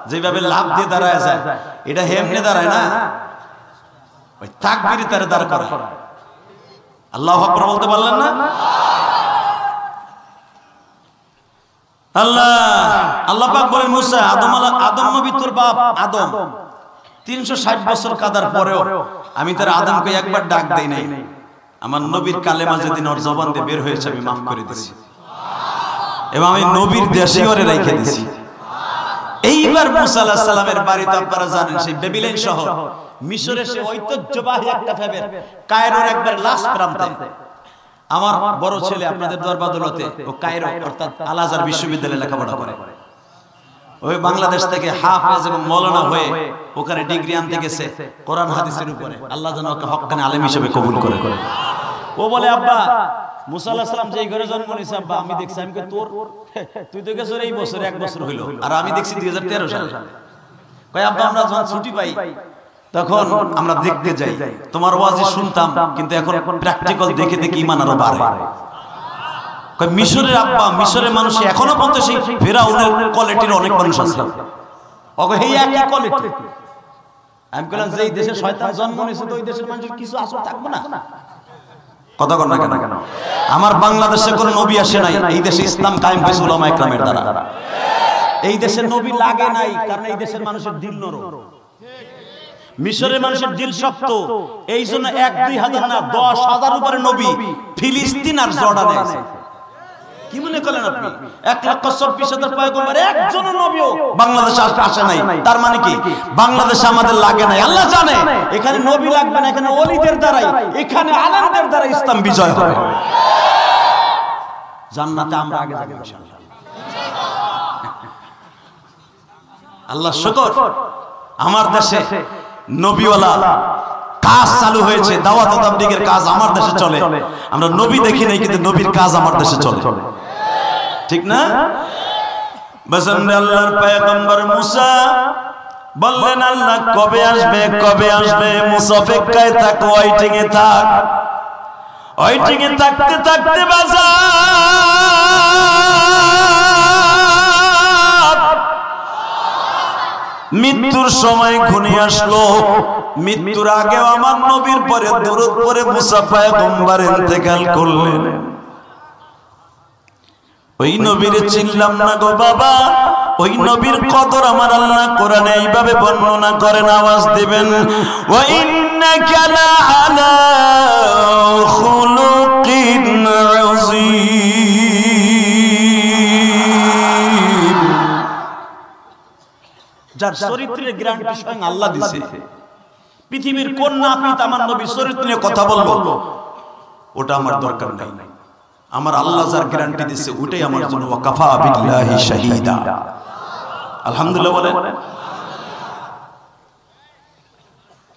যেভাবে লাভ দিয়ে দাঁড়ায় যায়, এটা হেমনে দাঁড়ায় না, ওই তাকবীরে তারে দাঁড় করা। আল্লাহু আকবার বলতে পারলেন না? আল্লাহ পাক বলেন, মুসা, আদম নবী তোর বাপ আদম 360 বছর কাদার পরেও আমি তার আদমকে একবার ডাক দেই নাই। আমার নবীর কালেমা যেদিন ওর জবান দিয়ে বের হয়েছে আমি মাফ করে দিয়েছি, এবং আমি নবীর দেশে ওরে রেখে দিয়েছি। এইবার মুসা আলাইহিস সালামের বাড়িতে আপনারা জানেন, সেই বেবিলন শহর, মিশরের সেই ঐতিহ্যবাহী একটা ফেবের, কায়রোর একবার লাস্ট প্রান্তে। আমার বড় ছেলে আপনাদের দরবাদলতে ও কায়রো অর্থাৎ আল আজহার বিশ্ববিদ্যালয়ে লেখাপড়া করে। ওই বাংলাদেশ থেকে হাফেজ এবং মৌলানা হয়ে ওখানে ডিগ্রি আনতে গেছে কোরআন হাদিসের উপরে। আল্লাহ যেন ওকে হক্কানি আলেম হিসেবে কবুল করে। ও বলে, আব্বা, মুসা আলাইহিস সালাম যেই ঘরে জন্ম নিয়েছে আব্বা, আমি দেখছি, আমি তোর তুই তো গেছিস এই বছরে 1 বছর হইলো, আর আমি দেখছি 2013 সালে। কয়, আব্বা, আমরা যখন ছুটি পাই তখন আমরা দেখতে যাই, তোমার ওয়াজি শুনতাম, কিন্তু এখন প্র্যাকটিক্যাল দেখে দেখে ঈমান আরো বাড়ে। কয়, মিশরের আব্বা, মিশরের মানুষ এখনো পর্যন্ত সেই ফেরাউনের কোয়ালিটির অনেক মানুষ আছে। ওকে এই একই কোয়ালিটি। আমি বললাম, যেই দেশে শয়তান জন্ম নিয়েছে তো ওই দেশের মানুষের কিছু আসল থাকবে না? কথা কর না কেন? আমার বাংলাদেশে কোনো নবী আসে নাই, এই দেশে ইসলাম কায়েম হয়েছে উলামা ইকরামের দ্বারা। এই দেশের নবী লাগে নাই, কারণ এই দেশের মানুষের দিল নরম। মিশরের মানুষের দিল শক্ত, এই জন্য 1-2 হাজার না 10,000 উপরে নবী ফিলিস্তিন আর জর্ডানে আছে। কি মনে করেন আপনি 1,24,000 পয়গম্বর একজন নবীও বাংলাদেশে আসে নাই, তার মানে কি বাংলাদেশে আমাদের লাগে নাই? আল্লাহ জানে এখানে নবী লাগবে না, এখানে ওলিদের দ্বারাই, এখানে আলেমদের দ্বারা ইসলাম বিজয় হবে। জান্নাতে আমরা আগে যাব ইনশাআল্লাহ। আল্লাহ শুকর, আমার দেশে নবীওয়ালা কাজ চালু হয়েছে, দাওয়াত ও তাবলীগের কাজ আমার দেশে চলে। আমরা নবী দেখি নাই, কিন্তু নবীর কাজ আমার দেশে চলে, ঠিক না? বসন্তে আল্লাহর পয়গম্বর মুসা বললেন, আল্লাহ কবে আসবে, কবে আসবে? মুসা অপেক্ষায় থাক, ওয়েটিং এ থাক। ওয়েটিং এ থাকতে থাকতে বাজার মৃত্যুর সময় ঘনিয়ে আসলো। মৃত্যুর আগেও আমার নবীর পরে দরুদ পড়ে মুসা পয়গম্বর ইন্তেকাল করলেন। ওই নবীর চিনলাম না গো বাবা, ওই নবীর কদর আমার আল্লাহ কোরআনে এইভাবে বর্ণনা করেন, আওয়াজ দিবেন, ওয়া ইন্নাকা লাআলা খুলুকিন আযীম। যার চরিত্রের গ্যারান্টি স্বয়ং আল্লাহ দিয়েছে। পৃথিবীর কোন নাপিত আমার নবীর চরিত্র নিয়ে কথা বলবো, ওটা আমার দরকার নাই। আমার আল্লাহ যার গ্যারান্টি দিয়েছে ওটাই আমার জন্য ওয়াকাফা বিল্লাহি শাহীদা। আলহামদুলিল্লাহ বলেন।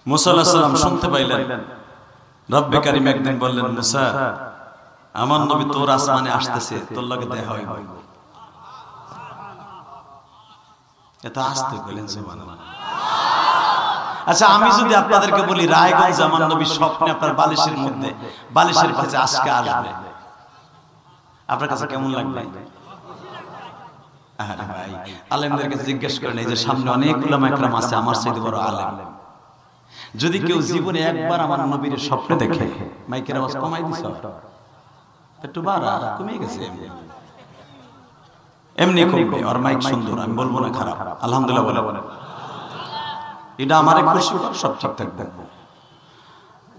মুসা আলাইহিস সালাম শুনতে পাইলেন, রব্বে কারীম একদিন বললেন, মুসা আমার নবী তোর আসমানে আসতেছে, তোর লগে দেখা হইব। এটা আসতে বলেন সুবহানাল্লাহ। আচ্ছা, আমি যদি আপনাদেরকে বলি রায়গঞ্জ আমার নবী স্বপ্নে আপনার বালিশের মধ্যে, বালিশের পাশে আজকে আসবে, আপনার কাছে কেমন লাগবে? আরে ভাই, আলেমদেরকে জিজ্ঞেস করেন, এই যে সামনে অনেক উলামা একরাম আছে, আমার চাইতে বড় আলেম। যদি কেউ জীবনে একবার আমার নবীর স্বপ্নে দেখে, মাইকের আওয়াজ কমাই দিছ, একটু বাড়া, কমে গেছে, এমনি কমবে। আর মাইক সুন্দর, আমি বলবো না খারাপ, আলহামদুলিল্লাহ বলে, এটা আমারে খুশি কর, সব ঠিক থাকবে।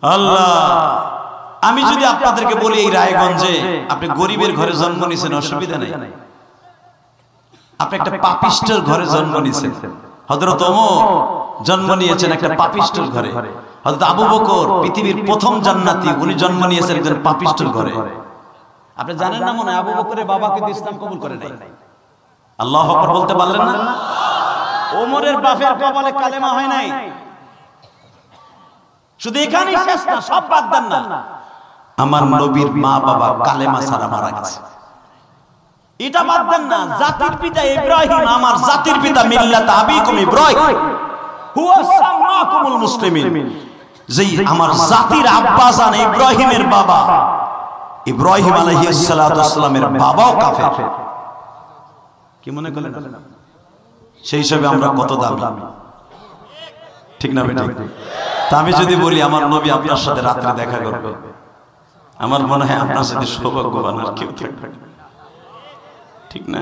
আল্লাহ, আমি যদি আপনাদেরকে বলি এই রায়গঞ্জে আপনি গরিবের ঘরে জন্ম নিয়েছেন, অসুবিধা নেই। আপনি একটা পাপিষ্টের ঘরে জন্ম নিয়েছেন, হযরত ওমর জন্ম নিয়েছেন একটা পাপিষ্টের ঘরে, হযরত আবু বকর পৃথিবীর প্রথম জান্নাতি, উনি জন্ম নিয়েছেন একজন পাপিষ্টের ঘরে। আপনি জানেন না মনে হয় আবু বকরের বাবা কিন্তু ইসলাম কবুল করে নাই। আল্লাহু আকবার বলতে পারলেন না? ওমরের বাপের কপালে কালেমা হয় নাই। শুধু এখানেই শেষ না, সব বাদ দেন না, আমার নবীর মা বাবা কালেমা ছাড়া মারা গেছে, এটা বাদ দেন না। জাতির পিতা ইব্রাহিম, আমার জাতির পিতা মিল্লাত আবিকুম ইব্রাহিম হুয়া সাম্মাকুমুল মুসলিমিন, যেই আমার জাতির আব্বা জান ইব্রাহিমের বাবা, ইব্রাহিম আলাইহিস সালাতু ওয়াস সালামের বাবাও কাফের। কি মনে করলেন? সেই হিসাবে আমরা কত দামি, ঠিক না বেটা? তা আমি যদি বলি আমার নবী আপনার সাথে রাত্রে দেখা করবে, আমার মনে হয় আপনার সাথে সৌভাগ্যবান আর কেউ থাকবে না, ঠিক না?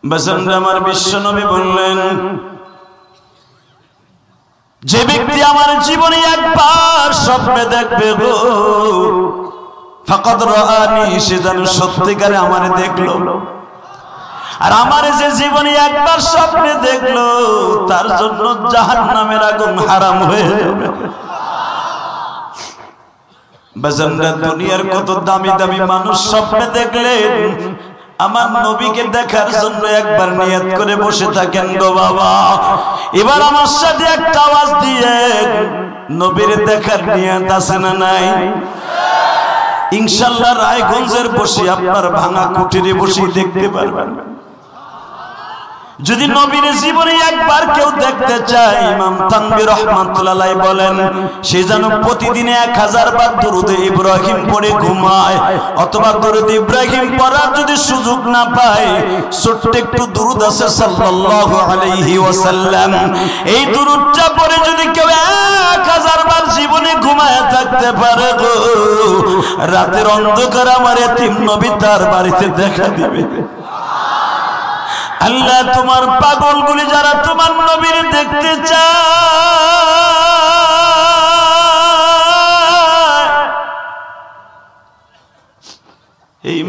বসন্ত আমার বিশ্ব নবী বললেন, যে ব্যক্তি আমার জীবনে একবার স্বপ্নে দেখবে গো, ফাকাদ রাআনি, সে যেন সত্যিকারে আমারে দেখলো। আর আমার যে জীবনে একবার স্বপ্নে দেখলো, তার জন্য জাহান্নামের আগুন হারাম হয়ে যাবে। বাজানরা, দুনিয়ার কত দামি দামি মানুষ স্বপ্নে দেখলেন, আমার নবীকে দেখার জন্য একবার নিয়ত করে বসে থাকেন গো বাবা। এবার আমার সাথে একটা আওয়াজ দিয়ে নবীর দেখার নিয়ত আছে না নাই? ইনশাআল্লাহ রায়গঞ্জের বসে আপনার ভাঙা কুটিরে বসে দেখতে পারবেন। যদি নবীর জীবনে একবার কেউ দেখতে চায়, ইমাম তানভী রাহমাতুল্লাহ আলাইহি বলেন, সে যেন প্রতিদিন 1000 বার দরুদ ইব্রাহিম পড়ে ঘুমায়, অথবা দরুদ ইব্রাহিম পড়ার যদি সুযোগ না পায়, ছোট্ট একটু দরুদ আছে সাল্লাল্লাহু আলাইহি ওয়াসাল্লাম, এই দরুদটা পড়ে যদি কেউ 1000 বার জীবনে ঘুমায় থাকতে পারে গো, রাতের অন্ধকার আমার এতিম নবী তার বাড়িতে দেখা দিবে। আল্লাহ, তোমার পাগলগুলি যারা তোমার নবীর দেখতে চায়,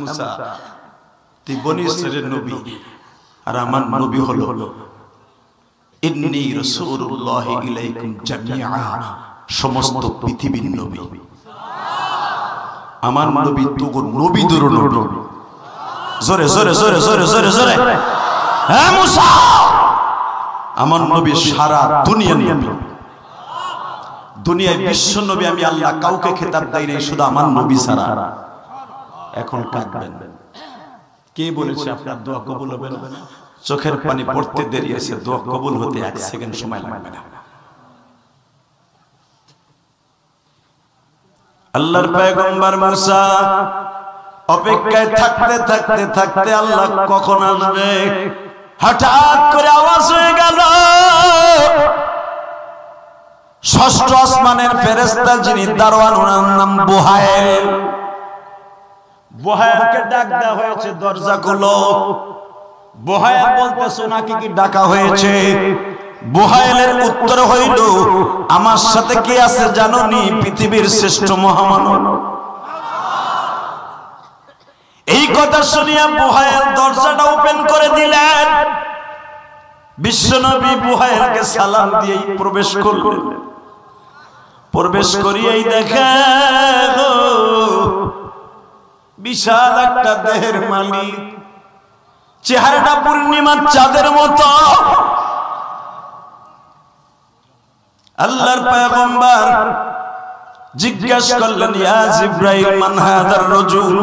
মুসা তুই বনি ইসরাইলের নবী আর আমার নবী হলো ইন্নী রাসূলুল্লাহি ইলাইকুম জামিআ, সমস্ত পৃথিবীর নবী। আমার নবী তো নবীদের নবী। জোরে জোরে জোরে জোরে জোরে জোরে, হ্যাঁ মুসা আমার নবী সারা দুনিয়ার নবী। দুনিয়ায় বিশ্ব নবী আমি আল্লাহ কাউকে খেতাব দেই নাই, শুধু আমার নবী ছাড়া। এখন কাঁদবেন, কে বলেছে আপনার দোয়া কবুল হবে না? চোখের পানি পড়তে দেরি আছে, দোয়া কবুল হতে 1 সেকেন্ড সময় লাগবে না। আল্লাহর পয়গম্বর মুসা অপেক্ষায় থাকতে থাকতে থাকতে আল্লাহ কখন আসবে, হঠাৎ করে আওয়াজ হয়ে গেল। ষষ্ঠ আসমানের ফেরেশতা যিনি দারোয়ান, ওনার নাম বুহাইল। বুহাইলকে ডাক দেওয়া হয়েছে, দরজা খুলো। বুহাইল বলতেছে ওনাকে কি ডাকা হয়েছে? বুহাইলের উত্তর হইল, আমার সাথে কে আছে জানোনি? পৃথিবীর শ্রেষ্ঠ মহামানব। এই কথা শুনিয়া বুহাইল দরজাটা ওপেন করে দিলেন। বিশ্বনবী বুহাইলকে সালাম দিয়ে প্রবেশ করলেন। প্রবেশ করিয়েই দেখে বিশাল একটা দেহের মালিক, চেহারাটা পূর্ণিমার চাঁদের মতো। আল্লাহর পয়গম্বর জিজ্ঞাসা করলেন, ইয়া জিবরাইল মান হাদার রাজুল?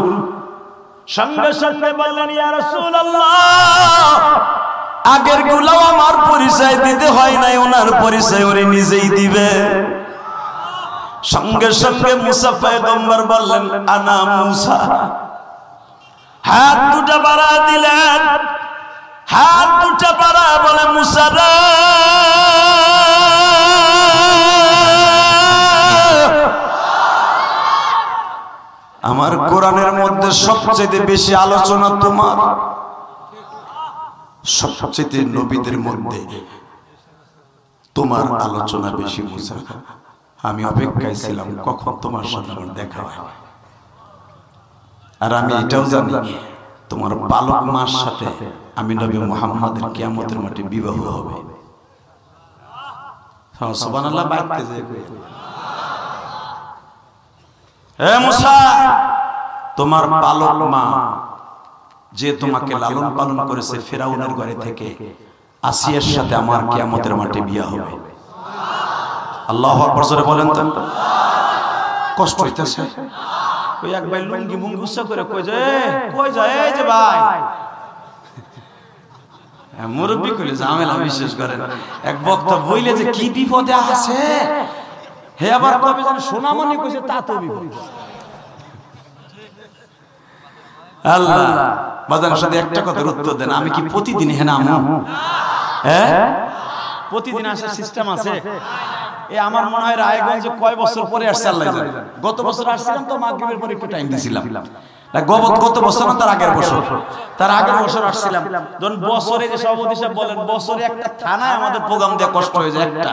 সঙ্গে সঙ্গে বললেন, ইয়া রাসূলুল্লাহ আগের গুলো আমার পরিচয় দিতে হয় নাই, ওনার পরিচয় উনি নিজেই দিবে। সঙ্গে সঙ্গে মুসা পয়গম্বর বললেন, আনা মুসা। হাত দুটা বাড়া দিলেন, হাত দুটা বাড়া বলে, মুসা রে আমার কোরআনের মধ্যে সবচেয়ে বেশি আলোচনা তোমার, সবচেয়ে নবীদের মধ্যে তোমার আলোচনা বেশি। মুসা আমি অপেক্ষায় ছিলাম কখন তোমার সাথে দেখা হয়। আর আমি এটাও জানি তোমার বালক মার সাথে আমি নবী মুহাম্মদের কিয়ামতের মাঠে বিবাহ হবে। সুবহানাল্লাহ। বাইতে যায় হে মুসা, তোমার বালক মা যে তোমাকে লালন পালন করেছে ফেরাউনের ঘরে থেকে, আসিয়ার সাথে আমার কিয়ামতের মাঠে বিয়ে হবে। আল্লাহু আকবার জোরে বলেন তো। কষ্ট হইতেছে? ওই এক ভাই লুঙ্গি মুঙ্গুসা করে কই যায় এই যে ভাই মুরব্বি কইলে ঝামেলা বিশেষ করেন। এক বক্তা বইলে যে কি বিপদে আছে, হে আবার কবে যেন সোনামণি কইছে তা তো বিপদ। আল্লাহ বাজার সাথে একটা কথার উত্তর দেন, আমি কি প্রতিদিন হেনা আমু? হ্যাঁ প্রতিদিন আসার সিস্টেম আছে? এই আমার মনে হয় রায়গঞ্জে কয় বছর পরে আসছে আল্লাহ জানে। গত বছর আসছিলাম তো মাগরিবের পরে একটু টাইম দিয়েছিলাম। গত বছর না, তার আগের বছর আসছিলাম। যখন বছরে যে সভাপতি সাহেব বলেন বছরে একটা থানায় আমাদের প্রোগ্রাম দেওয়া কষ্ট হয়ে যায় একটা,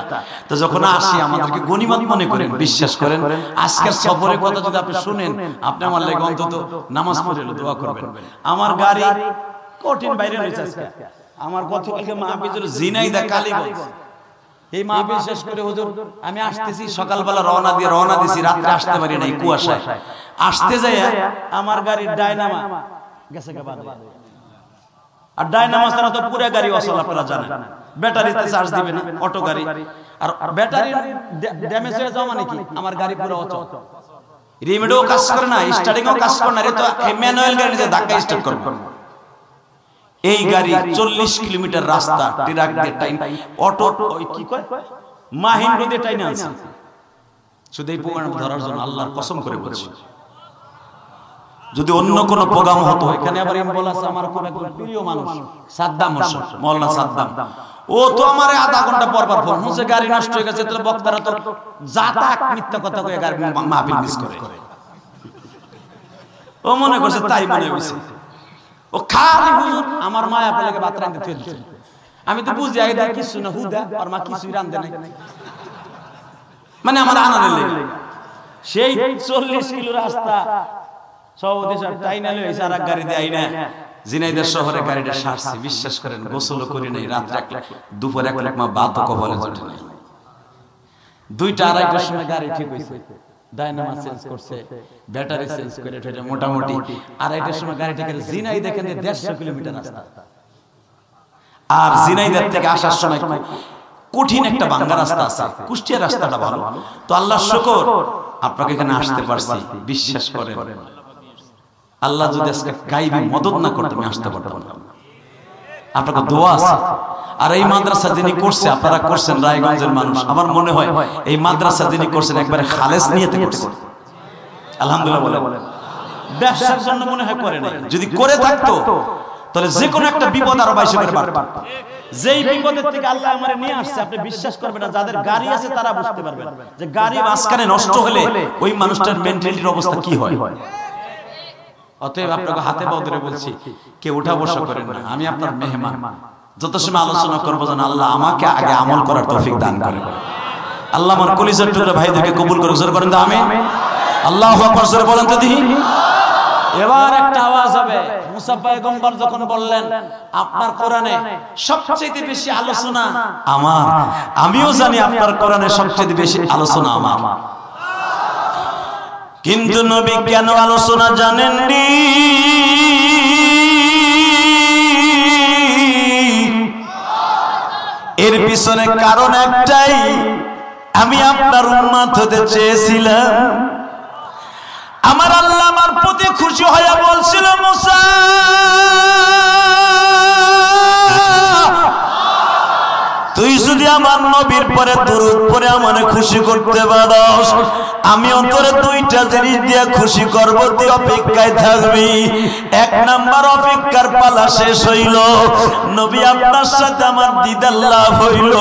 তো যখন আসি আমাদেরকে গনিমত মনে করেন। বিশ্বাস করেন আজকের সফরের কথা যদি আপনি শুনেন, আপনি আমার লাগে অন্তত নামাজ পড়ে দোয়া করবেন। আমার গাড়ি কঠিন বাইরে রয়েছে আজকে। আমার গতকালকে মাহফিল ঝিনাইদহ কালীগঞ্জ, এই মাহফিল শেষ করে হুজুর আমি আসতেছি, সকালবেলা রওনা দিছি, রাত্রে আসতে পারি নাই কুয়াশায়। আসতে যাই আমার গাড়ির ডায়নামা গেছে বাদে। আর ডায়নামা ছাড়া তো পুরো গাড়ি অচল, আপনারা জানেন। ব্যাটারিতে চার্জ দিবে না অটো গাড়ি, আর ব্যাটারি ড্যামেজ হয়ে যাওয়া মানে কি আমার গাড়ি পুরো অচল। রিমোটও কাজ করে না, স্টার্টিংও কাজ করে না। রে তো ম্যানুয়াল গাড়ি যে ধাক্কা স্টার্ট করবে। এই গাড়ি 40 কিলোমিটার রাস্তা ট্রাক দিয়ে টাইম, অটো ওই কি কয় মাহিন্দ্রা দিয়ে টাইনে আছে, শুধু এই প্রোগ্রাম ধরার জন্য। আল্লাহর কসম করে বলছি, যদি অন্য কোন প্রোগ্রাম হতো, এখানে আবার এমবুলেন্স আমার খুব একজন প্রিয় মানুষ সাদ্দাম হোসেন, মাওলানা সাদ্দাম, ও তো আমারে আধা ঘন্টা পর পর ফোন হচ্ছে গাড়ি নষ্ট হয়ে গেছে, তাহলে বক্তারা তো জাতাক মিথ্যা কথা কয়ে গাড়ি মাহফিল মিস করে। ও মনে করছে তাই মনে হইছে, ও খালি হুজুর আমার মায়া পেলে ভাত রাঁধতে দিচ্ছে। আমি তো বুঝি আগে কিছু না, হুদা আর মা কিছুই রাঁধে নাই, মানে আমার আনারে লেগে। সেই 40 কিলো রাস্তা সভাপতি সাহেব তাই না লইছে আর এক গাড়ি দিয়ে আইনা ঝিনাইদহ শহরে গাড়িটা সারছে। বিশ্বাস করেন গোসল করি নাই, রাত দুপুর 1 লাখ মা বাতও কবলে জটে নাই। 2টা 2:30টার সময় গাড়ি ঠিক হইছে, ডায়নামা চেঞ্জ করছে, ব্যাটারি চেঞ্জ করে এটা মোটামুটি 2:30টার সময় গাড়িটাকে ঝিনাইদহ থেকে 150 কিলোমিটার রাস্তা। আর ঝিনাইদহ থেকে আসার সময় কঠিন একটা ভাঙ্গা রাস্তা আছে, কুষ্টিয়া রাস্তাটা ভালো। তো আল্লাহর শুকর আপনাকে এখানে আসতে পারছি। বিশ্বাস করেন আল্লাহ যদি আজকে গায়বী মদদ না করতে আমি আসতে পারতাম না। আপনাকে দোয়া আছে। আর এই মাদ্রাসা যিনি করছে, আপনারা করছেন রায়গঞ্জের মানুষ, আমার মনে হয় এই মাদ্রাসা যিনি করছেন একবারে খালেস নিয়তে করছেন। আলহামদুলিল্লাহ বলে। ব্যবসার জন্য মনে হয় করে নাই। যদি করে থাকতো তাহলে যে কোনো একটা বিপদ আরো 22 করে বাড়তো। যেই বিপদের থেকে আল্লাহ আমারে নিয়ে আসছে, আপনি বিশ্বাস করবেন না, যাদের গাড়ি আছে তারা বুঝতে পারবেন যে গাড়ি মাঝখানে নষ্ট হলে ওই মানুষটার মেন্টালিটির অবস্থা কি হয়। অতএব আপনাকে হাতে পাও ধরে বলছি, কে উঠা বসা করেন না, আমি আপনার মেহমান। যত সময় আলোচনা করবো যেন আল্লাহ আমাকে আগে আমল করার তৌফিক দান করেন। আল্লাহ আমার কলিজার টুকরা ভাইদেরকে কবুল করে জোরে করেন তো আমিন। আল্লাহু আকবার জোরে বলেন তো দেখি। এবার একটা আওয়াজ হবে। মুসা পয়গম্বর যখন বললেন আপনার কোরআনে সবচেয়ে বেশি আলোচনা আমার, আমিও জানি আপনার কোরআনে সবচেয়ে বেশি আলোচনা আমার, কিন্তু নবী কেন আলোচনা জানেননি? এর পিছনে কারণ একটাই, আমি আপনার উম্মত হতে চেয়েছিলাম। আমার আল্লাহ আমার প্রতি খুশি হয়ে বলছিল, মুসা তুই যদি আমার নবীর পরে দরুদ পড়ে আমারে খুশি করতে পারস, আমি অন্তরে 2টা জিনিস দিয়ে খুশি করব, তুই অপেক্ষায় থাকবি। 1 নাম্বার অপেক্ষার পালা শেষ হইল, নবী আপনার সাথে আমার দিদার লাভ হইল।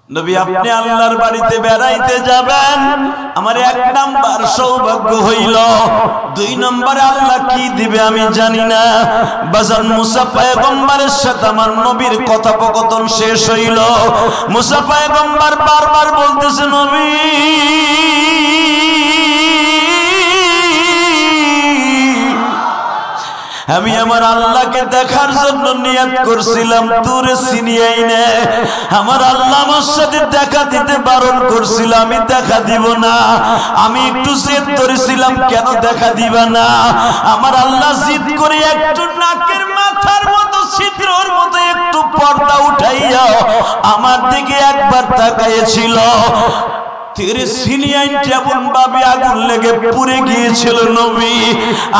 নবী আপনি আল্লাহর বাড়িতে বেড়াইতে যাবেন, আমার 1 নাম্বার সৌভাগ্য হইল। 2 নম্বরে আল্লাহ কি দিবে আমি জানি না। বাজান মুসা পয়গম্বরের সাথে আমার নবীর কথোপকথন শেষ হইল। মুসা পয়গম্বর বারবার বলতেছে, নবী আমি আমার আল্লাহকে দেখার জন্য নিয়ত করছিলাম, দূরে চিনিয়াই না। আমার আল্লাহ আমার সাথে দেখা দিতে বারণ করছিল, আমি দেখা দিব না। আমি একটু জেদ করেছিলাম, কেন দেখা দিবা না? আমার আল্লাহ জিদ করে একটু নাকের মাথার মতো ছিদ্রর মতো একটু পর্দা উঠাইয়া আমার দিকে একবার তাকাইছিল। আগুন লেগে পুড়ে গিয়েছিল নবী।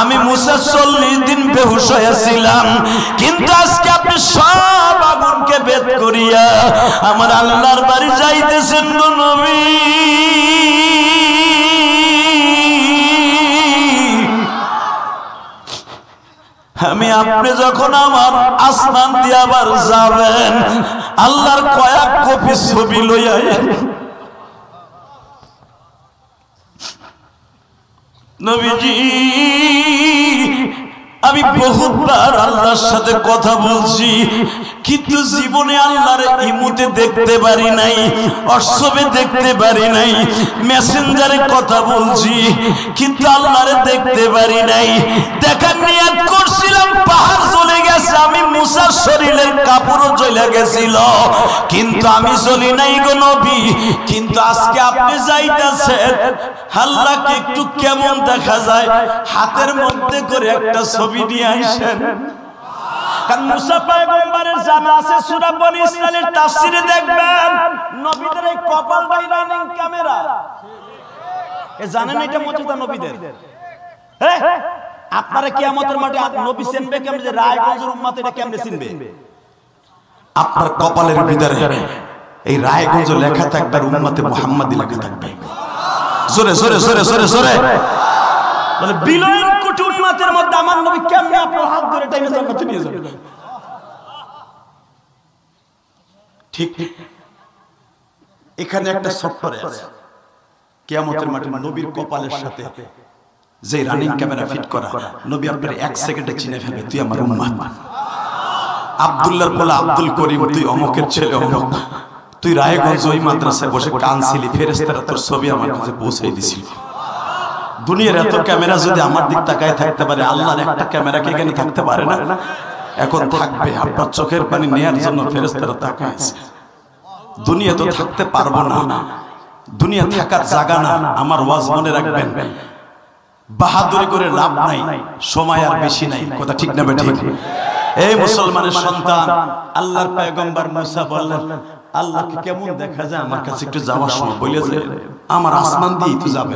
আমি মুসা 40 দিন বেহুশ হয়েছিলাম, কিন্তু আজকে আপনি সব আগুনকে ভেদ করিয়া আমার আল্লাহর বাড়ি যাইতেছেন গো নবী। আমি আপনি যখন আমার আসমান দিয়ে আবার যাবেন, আল্লাহর কয়েক কপি ছবি লইয়া নবীজি, আমি বহুতবার আল্লাহর সাথে কথা বলছি, কিন্তু জীবনে আল্লাহর ইমুতে দেখতে পারি নাই, হোয়াটসঅ্যাপে দেখতে পারি নাই, মেসেঞ্জারে কথা বলছি, কিন্তু আল্লাহরে দেখতে পারি নাই। দেখার নিয়ত করছিলাম, পাহাড় চলে গেছে, আমি মুসার শরীরের কাপড়ও জ্বলে গেছিল, কিন্তু আমি জ্বলি নাই গো নবী। কিন্তু আজকে আপনি যাইতেছেন, আল্লাহকে একটু কেমন দেখা যায়, হাতের মধ্যে করে একটা ছবি নিয়ে আসেন। কারণ মুসা পয়গম্বরের জানা আছে, সূরা বনী ইসরাইলের তাফসীরে দেখবেন নবীদের এই কপালটাই রানিং ক্যামেরা। এ জানেন এটা মুজিজা নবীদের। আপনারা কিয়ামতের মাঠে নবী চিনবে কেমনে? যে রায়গঞ্জের উম্মত এটা কেমনে চিনবে? আপনার কপালের ভিতরে এই রায়গঞ্জ লেখা থাকবে, আর উম্মতে মুহাম্মাদি লেখা থাকবে। জোরে জোরে জোরে জোরে জোরে বলে, বিলিয়ন কোটি উম্মতের মধ্যে আমার নবী কেমনে আপনার হাত ধরে টাইমে জান্নাতে নিয়ে যাবে। ঠিক এখানে একটা সফরে আছে, কিয়ামতের মাঠে নবীর কপালের সাথে যে রানিং ক্যামেরা ফিট করা, নবী আপনার 1 সেকেন্ডে চিনে ফেলবে, তুই আমার উম্মত। আব্দুল্লাহর বলা আব্দুল করিম, তুই অমকের ছেলে অমক, তুই রায়গঞ্জ ওই মাদ্রাসায় বসে কানছিলি, ফেরেশতারা তোর ছবি আমার কাছে পৌঁছে দিছিল। দুনিয়ার এত ক্যামেরা যদি আমার দিক তাকায় থাকতে পারে, আল্লাহর একটা ক্যামেরা কি এখানে থাকতে পারে না? এখন থাকবে। আপনার চোখের পানি নেয়ার জন্য ফেরেশতারা তাকায় আছে। দুনিয়া তো থাকতে পারবো না, দুনিয়া থাকার জায়গা না। আমার ওয়াজ মনে রাখবেন, বাহাদুরি করে লাভ নাই, সময় আর বেশি নাই। কথা ঠিক না বেঠিক? এই মুসলমানের সন্তান, আল্লাহর পয়গম্বর মুসা বললেন, আল্লাহকে কেমন দেখা যায় আমার কাছে একটু যাওয়ার সময় বলেছে, আমার আসমান দিয়ে তো যাবে।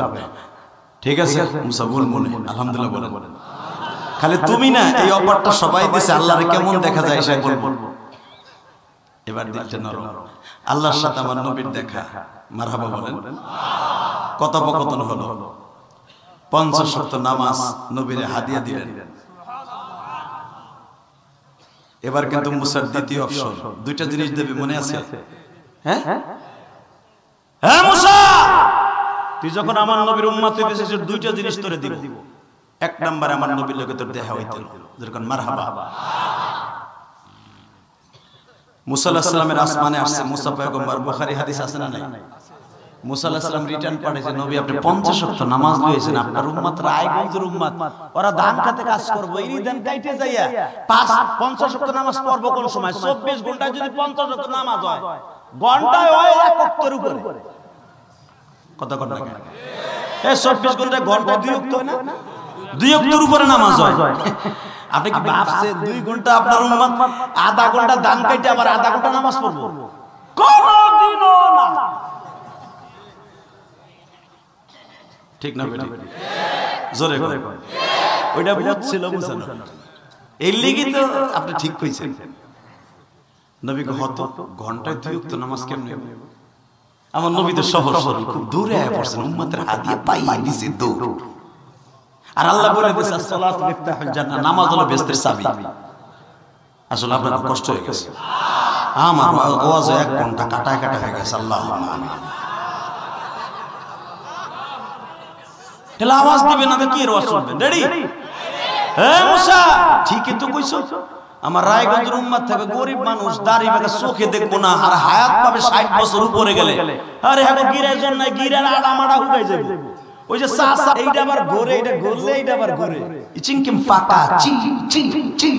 ঠিক আছে মুসা, বল মনে আলহামদুলিল্লাহ বলেন। খালি তুমি না, এই অফারটা সবাই দিছে, আল্লাহরে কেমন দেখা যায় সে বলবো। এবার দিকটা নরম, আল্লাহর সাথে আমার নবীর দেখা, মারহাবা বলেন। কথোপকথন হলো, 50 ওয়াক্ত নামাজ নবীরে হাদিয়া দিলেন। এবার কিন্তু মুসার দ্বিতীয় অপশন, দুইটা জিনিস দেবে, মনে আছে? হ্যাঁ হ্যাঁ মুসা, তুই যখন আমার নবীর উম্মত হইতেছিস, দুইটা জিনিস তোরে দিব। এক নাম্বার, আমার নবীর লগে তোর দেখা হইতে, যেরকম মারহাবা। মুসা আলাইহিস সালামের আসমানে আসছে মুসা পয়গম্বর, বুখারী হাদিস আছে না নাই? মুসা আলাইহিস সালাম রিটার্ন পাঠাইছে, নবী আপনি 50 ওয়াক্ত নামাজ লইছেন, আপনার উম্মত রায়গঞ্জের উম্মত, ওরা ধান খেতে কাজ করবে, এই ধান কাইতে যাইয়া 50 ওয়াক্ত নামাজ পড়বো কোন সময়? 24 ঘন্টায় যদি 50 ওয়াক্ত নামাজ হয়, ঘন্টায় হয় এক ওয়াক্তের উপরে। কত ঘন্টা? এই 24 ঘন্টায় ঘন্টায় 2 ওয়াক্ত হয় না? 2 ওয়াক্তের উপরে নামাজ হয়। আপনি কি ভাবছে 2 ঘন্টা আপনার উম্মত আধা ঘন্টা ধান কাইতে আবার আধা ঘন্টা নামাজ পড়বো? কোনদিনও না। ঠিক না বেটি? জোরে করে ওইটা বুঝছিল মুসা না, এই লিগি তো আপনি ঠিক কইছেন। নবী কত ঘন্টায় 2 ওয়াক্ত নামাজ কেমনে? আমার নবী তো সহজ সরল, খুব দূরে আয়া পড়ছেন, উম্মতের হাদিয়া পাইয়া দিছে দূর। আর আল্লাহ বলে দিয়েছে সালাত মিফতাহুল জান্নাহ, নামাজ হলো বেহেশতের চাবি। আসলে আপনার কষ্ট হয়ে গেছে, আমার ওয়াজ 1 ঘন্টা কাটায় কাটা হয়ে গেছে। আল্লাহুম্মা আমিন। তাহলে আওয়াজ দিবেন না তো কি ওয়াজ শুনবেন? রেডি? হ্যাঁ মুসা, ঠিকই তো কইছো। আমার রায়গঞ্জের উম্মত থেকে গরিব মানুষ, দাড়ি বাঁকা, চোখে দেখবো না, আর হায়াত পাবে 60 বছর উপরে গেলে। আরে হ্যাঁ, গিরার জন্য গিরার আড়া মাড়া হুকাই যাবে। ওই যে সাসা, এইটা আবার ঘুরে, এটা ঘুরলে এইটা আবার ঘুরে, চিংকিম পাকা চি চি চি,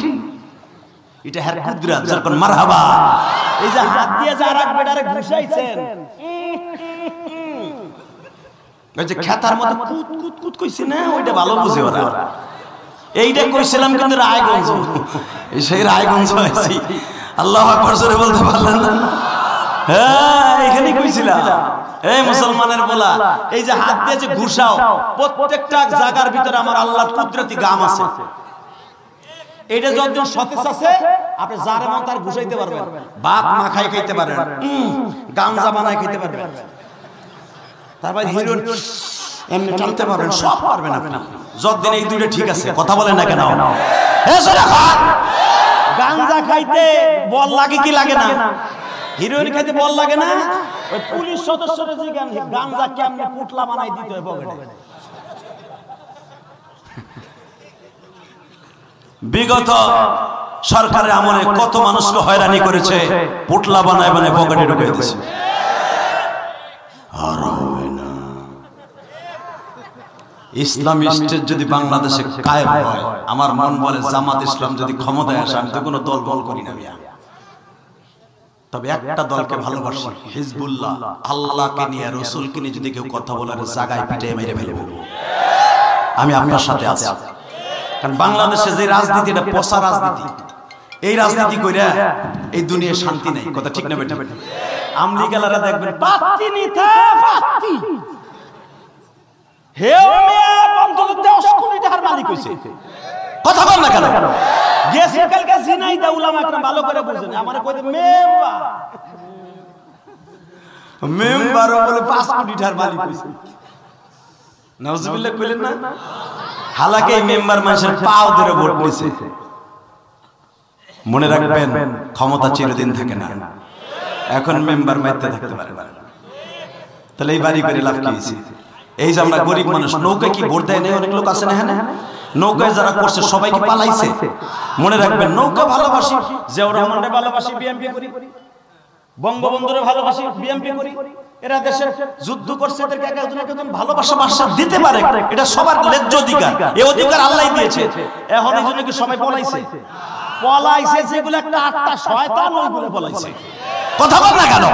এটা হ্যাঁ কুদরাত। যখন মারহাবা, এই যে হাত দিয়ে যে আরেক বেটারে ঘুষাইছেন, ওই যে খেতার মতো কুত কুত কুত কইছে না, ওইটা ভালো বুঝে ওরা। এইটা কইছিলাম কিন্তু রায়গঞ্জ, সেই রায়গঞ্জ হয়েছি। আল্লাহু আকবার জোরে বলতে পারলেন না? হ্যাঁ, এখানে কইছিলাম। এই মুসলমানের বলা, এই যে হাত দিয়ে যে ঘুষাও, প্রত্যেকটা জায়গার ভিতরে আমার আল্লাহর কুদরতি গাম আছে। এইটা যতদিন সতেজ আছে, আপনি যারে মন তার ঘুষাইতে পারবেন, ভাত মাখাই খাইতে পারবেন, গাঞ্জা বানাই খাইতে পারবেন, তারপর হিরোইন এমনি টানতে পারবেন, সব পারবেন আপনি যতদিন এই দুইটা ঠিক আছে। কথা বলেন না কেন? গাঞ্জা খাইতে বল লাগে কি লাগে না? হিরোইন খাইতে বল লাগে না? ওই পুলিশ সদস্যরা যে গাঞ্জা কেমনে পুটলা বানাই দিতে হয় পকেটে। বিগত সরকারের আমলে কত মানুষকে হয়রানি করেছে, পুটলা বানায় বানায় পকেটে ঢুকে দিয়েছে। আর হবে না। ইসলামী স্টেট যদি বাংলাদেশে কায়েম হয়, আমার মন বলে জামাত ইসলাম যদি ক্ষমতায় আসে, আমি তো কোনো দল বল করি না, তবে একটা দলকে ভালোবাসি, হিজবুল্লাহ। আল্লাহকে নিয়ে, রাসূলকে নিয়ে যদি কেউ কথা বলার জায়গায় পিটে মেরে ফেলবো। আমি আপনার সাথে আছি, কারণ বাংলাদেশে যে রাজনীতি, এটা পচা রাজনীতি। এই রাজনীতি কইরা এই দুনিয়ায় শান্তি নাই। কথা ঠিক না বেটা? আমলিগালারা দেখবেন পাত্তি নিতে পাত্তি, হেও মিয়া অন্তত 10 কোটি টাকার মালিক হইছে। কথা বল না কেন? গেছে কালকে জিনাইদা উলামা একদম ভালো করে বুঝেন, আমারে কইতে মেম্বার মেম্বার বলে 5 কোটি টাকার মালিক হইছে। নাউজুবিল্লাহ কইলেন না? হালাকে মেম্বার মানুষের পাও ধরে ভোট নিছে। মনে রাখবেন, ক্ষমতা চিরদিন থাকে না। এখন মেম্বার মাইতে থাকতে পারে না, তাহলে এই বাড়ি করে লাভ কি হইছে? এই যে আমরা গরিব মানুষ, নৌকায় কি ভোট দেয় না? অনেক লোক আছে না, হ্যাঁ, নৌকায় যারা করছে সবাইকে পালাইছে। মনে রাখবেন, নৌকা ভালোবাসি, জিয়াউর রহমানকে ভালোবাসি, বিএনপি করি, বঙ্গবন্ধুরে ভালোবাসি, বিএমপি করি, এরা দেশের যুদ্ধ করছে, এদেরকে একজন ভালোবাসা দিতে পারে, এটা সবার ন্যায্য অধিকার, এই অধিকার আল্লাহ দিয়েছে। এখন এই জন্য কি সবাই পলাইছে? যেগুলো একটা আটটা শয়তান ওইগুলো পলাইছে। কথা বল না কেন?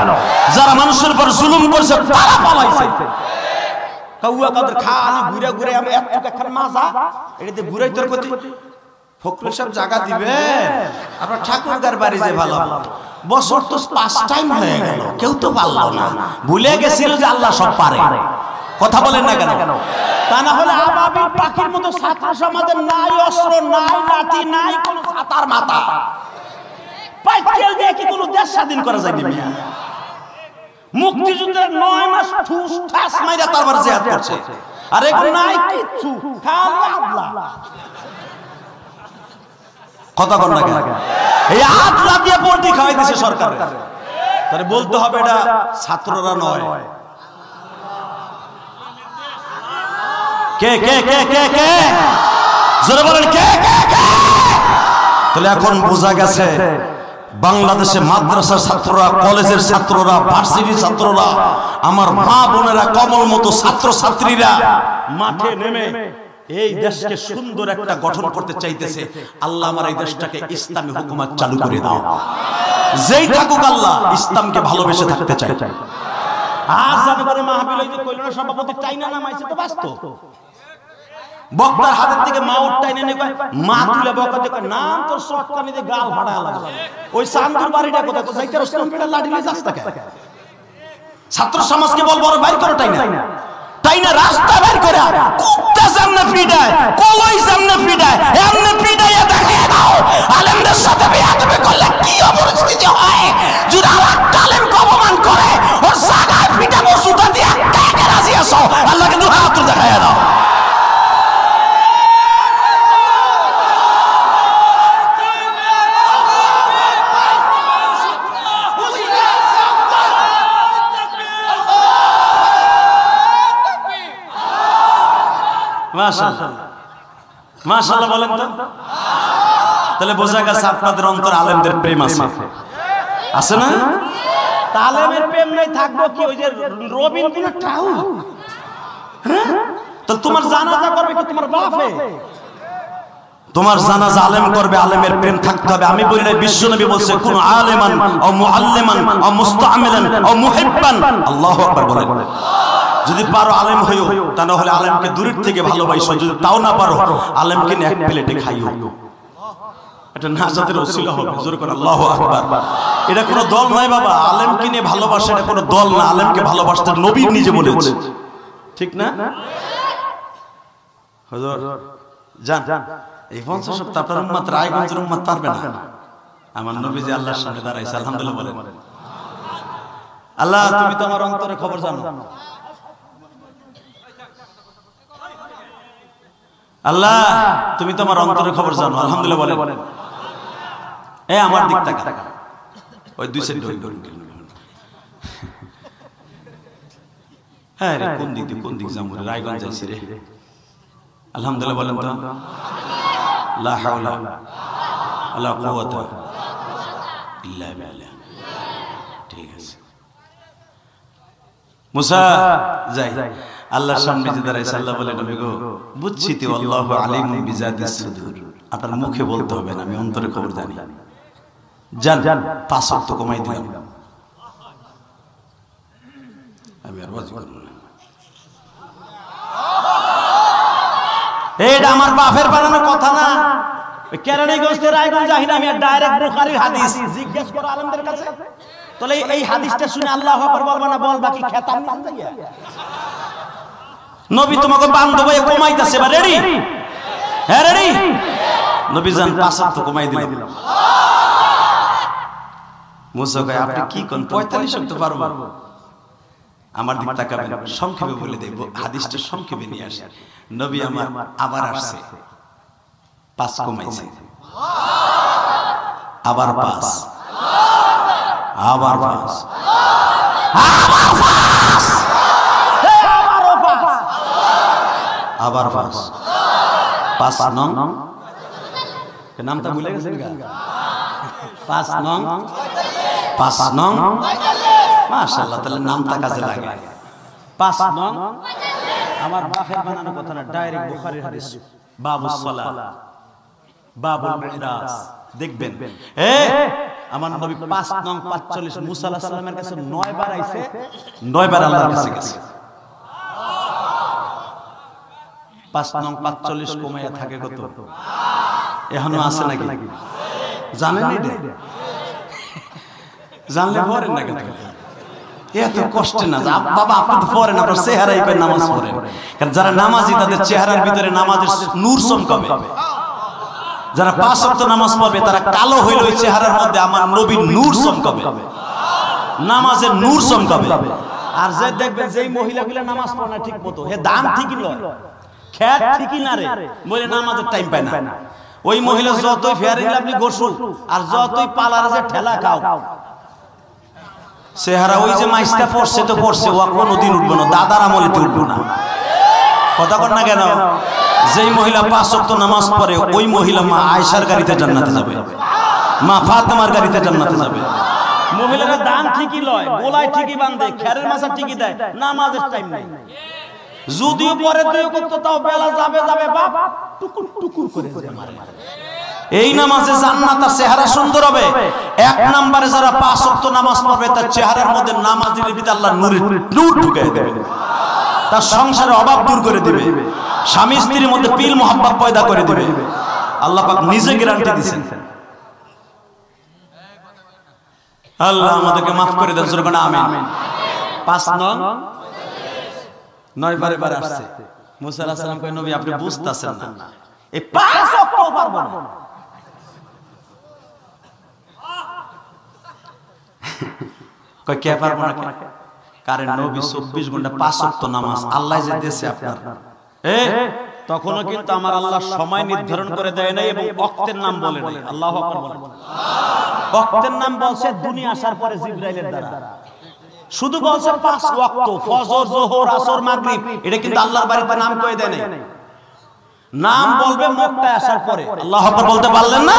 যারা মানুষের উপর জুলুম করছে তারা পলাইছে। কাউয়া কাদের খালি ঘুরে ঘুরে আমি একখান মাজা এটাতে ঘুরাই তোর কতি ফখরুল সাহেব জায়গা দিবেন, আপনার ঠাকুরদার বাড়ি যে ভালো বছর তো 5 টাইম হয়ে গেল, কেউ তো পারলো না, ভুলে গেছিল যে আল্লাহ সব পারে। কথা বলেন না কেন? তা না হলে আবাবিল পাখির মতো ছাত্র সমাজের নাই অস্ত্র, নাই লাঠি, নাই কোন ছাতার মাথা, পাইকেল দিয়ে কি কোনো দেশ স্বাধীন করা যায় না? মুক্তিযুদ্ধের 9 মাস ঠুস ঠাস মাইরা তারপর জিহাদ করছে, আর এখন নাই কিচ্ছু, খালি আবলা। কথা বল না কেন? এই আবলা দিয়ে পড়তি খাওয়াই দিয়েছে সরকার, তাহলে বলতে হবে এটা ছাত্ররা নয়। কে কে কে কে কে জোরে বলেন কে কে কে? তাহলে এখন বোঝা গেছে বাংলাদেশে মাদ্রাসার ছাত্ররা, কলেজের ছাত্ররা, ভার্সিটির ছাত্ররা, আমার মা বোনেরা, কমল মতো ছাত্র ছাত্রীরা মাঠে নেমে এই দেশকে সুন্দর একটা গঠন করতে চাইতেছে। আল্লাহ আমার এই দেশটাকে ইসলামী হুকুমত চালু করে দাও। যেই থাকুক আল্লাহ ইসলামকে ভালোবেসে থাকতে চাই। আর যাবে করে মাহফিল এই যে কইলো না সভাপতি টাইনা নামাইছে তো বাস্তব। বক্তার হাতের থেকে মা উঠাইনে নে কয় মা তুলে বকা দেখো নাম তোর শটকানিতে গাল ফাটা লাগা। ওই চান্দুর বাড়িটা কোথায় তো যাইতে রসলাম পেড়া লাঠি নিয়ে যাস তাকে। ছাত্র সমাজকে বল বড় বাইর করো টাইনা রাস্তা বের করে কুত্তা সামনে পিটায়, কলই সামনে পিটায়, এমনে পিটাইয়া দেখায় দাও আলেমদের সাথে বেয়াদবি করলে কি পরিস্থিতি হয়। যদি আল্লাহ আলেমকে অপমান করে ওর জায়গায় পিটাবো সুতা দিয়ে কাকে রাজি আছো? আল্লাহকে দুই হাত দেখায় দাও। মাশাআল্লাহ বলেন তো। তাহলে বোঝা গেছে আপনাদের অন্তর আলেমদের প্রেম আছে, আছে না? আলেমের প্রেম নাই থাকবো কি? ওই যে রবীন্দ্রনাথ ঠাকুর, তো তোমার জানাজা করবে কি তোমার বাপে? তোমার জানাজা আলেম করবে, আলেমের প্রেম থাকতে হবে। আমি বলি না, বিশ্বনবী বলছে কোন আলেমান ও মুআল্লিমান ও মুস্তাআমিলান ও মুহিব্বান, আল্লাহু আকবার বলেন। যদি পারো আলেম হইও, তা না হলে আলেমকে দূরের থেকে ভালোবাসো। যদি তাও না পারো আলেমকে নিয়ে এক প্লেটে খাইও, এটা নাজাতের ওসিলা হবে। জোরে করে আল্লাহু আকবার। এটা কোনো দল নয় বাবা, আলেমকে নিয়ে ভালোবাসা এটা কোনো দল না। আলেমকে ভালোবাসতে নবী নিজে বলেছে, ঠিক না? হুজুর জান এই 50 সপ্তাহ আপনার উম্মত রায়গঞ্জের উম্মত পারবে না। আমার নবী যে আল্লাহর সামনে দাঁড়াইছে, আলহামদুলিল্লাহ বলেন। আল্লাহ তুমি তো আমার অন্তরের খবর জানো। আল্লাহ তুমি তো আমার অন্তরের খবর জানো, আলহামদুলিল্লাহ বলেন। এ আমার দিক তাকা, ওই দুই সাইড ধরে ধরে। হ্যাঁ রে, কোন দিক যাবো রে? রায়গঞ্জ যাইছি রে। আলহামদুলিল্লাহ বলেন তো। লা হাওলা ওয়ালা কুওয়াতা ইল্লা বিল্লাহ। ঠিক আছে মুসা যাই আল্লাহর সামনে যে দাঁড়াইছে, আল্লাহ বলে নবী গো বুঝছি তো আল্লাহু আলিমুম বিজাতিস সুদূর। আপনার মুখে বলতে হবে না, আমি অন্তরে খবর জানি। জান 5 ওয়াক্ত কমাই দিলাম, আমি আর ওয়াজ করব না। এটা আমার বাপের বানানো কথা না। কেরানীগঞ্জ রায়গঞ্জ যাহিনা আমি ডাইরেক্ট বুখারীর হাদিস জিজ্ঞেস করো আলেমদের কাছে। তাহলে এই হাদিসটা শুনে আল্লাহু আকবার বলবা না, বলবা কি খেতাম না যাইয়া? নবী তোমাকে বান্ধব হয়ে কমাইতেছে, এবার রেডি? হ্যাঁ রেডি। নবী জান 5 ওয়াক্ত কমাই দিলাম। মুসা কয় আপনি কি কোন 45 ওয়াক্ত পারবো? আমার দিক তাকাবেন, সংক্ষেপে বলে দেব, হাদিসটা সংক্ষেপে নিয়ে আসে। নবী আমার আবার আসছে, 5 কমাইছে, আবার 5, আবার 5, আবার 5, 5 নং নামটা ভুলে গেছেন গা? 5 নং 5 নং মাশাআল্লাহ, তাহলে নামটা কাজে লাগে। 5 নং আমার বাপের বানানো কথা না, ডাইরেক্ট বুখারীর হাদিস, বাবুস সালাহ, বাবুল মিরাজ। দেখবেন আমার নবী 5 নং 45 মুসা আলাইহিস সালামের কাছে 9 বার আইছে, 9 বার আল্লাহর কাছে গেছে। 5 নং 45 কমাইয়া থাকে কত? এখনো আছে নাকি জানেন? এটা জানলে পড়েন না কেন? এত কষ্ট না বাবা, আপনি তো পড়েন, আপনার চেহারাই পে নামাজ পড়েন। কারণ যারা নামাজি তাদের চেহারার ভিতরে নামাজের নূর চমকাবে। যারা 5 ওয়াক্ত নামাজ পড়বে তারা কালো হইলে ওই চেহারার মধ্যে আমার নবীর নূর চমকাবে, নামাজের নূর চমকাবে। আর যে দেখবেন যেই মহিলাগুলো নামাজ পড়ে না ঠিক মতো, হে দান ঠিকই লয়, খেত ঠিকই না রে, বলে নামাজের টাইম পায় না। ওই মহিলা যতই ফেয়ারিং আপনি গোসল আর যতই পালার যে ঠেলা খাও, চেহারা ওই যে মাইসটা পড়ছে তো পড়ছে, ও কোনোদিন উঠবো না, দাদার আমলেতে উঠবো না। কথা কর না কেন? যেই মহিলা 5 ওয়াক্ত নামাজ পড়ে ওই মহিলা মা আয়েশার গাড়িতে জান্নাতে যাবে, মা ফাতেমার গাড়িতে জান্নাতে যাবে। মহিলারা দান ঠিকই লয়, গোলায় ঠিকই বাঁধে, খেরের মাথা ঠিকই দেয়, নামাজের টাইম নাই। যদিও পরে দুই ওয়াক্ত তাও বেলা যাবে যাবে বাপ টুকুর টুকুর করে মারে। এই নামাজে জান্নাত আর চেহারা সুন্দর হবে। 1 নম্বরে যারা 5 ওয়াক্ত নামাজ পড়বে তার চেহারার মধ্যে নামাজের ভিতরে আল্লাহ নূর ঢুকিয়ে দেবে, তার সংসারে অভাব দূর করে দিবে, স্বামী স্ত্রীর মধ্যে পিল মোহাব্বত পয়দা করে দিবে। আল্লাহ পাক নিজে গ্যারান্টি দিয়েছেন। আল্লাহ আমাদেরকে মাফ করে দেন, জোরে বলেন আমিন। 5 নং 9 বারে বারে আসছে। মুসা আলাইহিস সালাম কয় নবী আপনি বুঝতাছেন না, এই 5 ওয়াক্ত পারবো না। কয় কে পারবো না? কারণ নবী 24 ঘন্টা 5 ওয়াক্ত নামাজ আল্লাহ যে দিয়েছে আপনার, তখনও কিন্তু আমার আল্লাহ সময় নির্ধারণ করে দেয় নাই এবং ওয়াক্তের নাম বলে নাই। আল্লাহু আকবার বলেন। ওয়াক্তের নাম বলছে দুনিয়া আসার পরে জিবরাইলের দ্বারা, শুধু বলছে 5 ওয়াক্ত, ফজর, যোহর, আসর, মাগরিব। এটা কিন্তু আল্লাহর বাড়িতে নাম কয়ে দেয় নাই, নাম বলবে মক্কায় আসার পরে। আল্লাহু আকবার বলতে পারলেন না?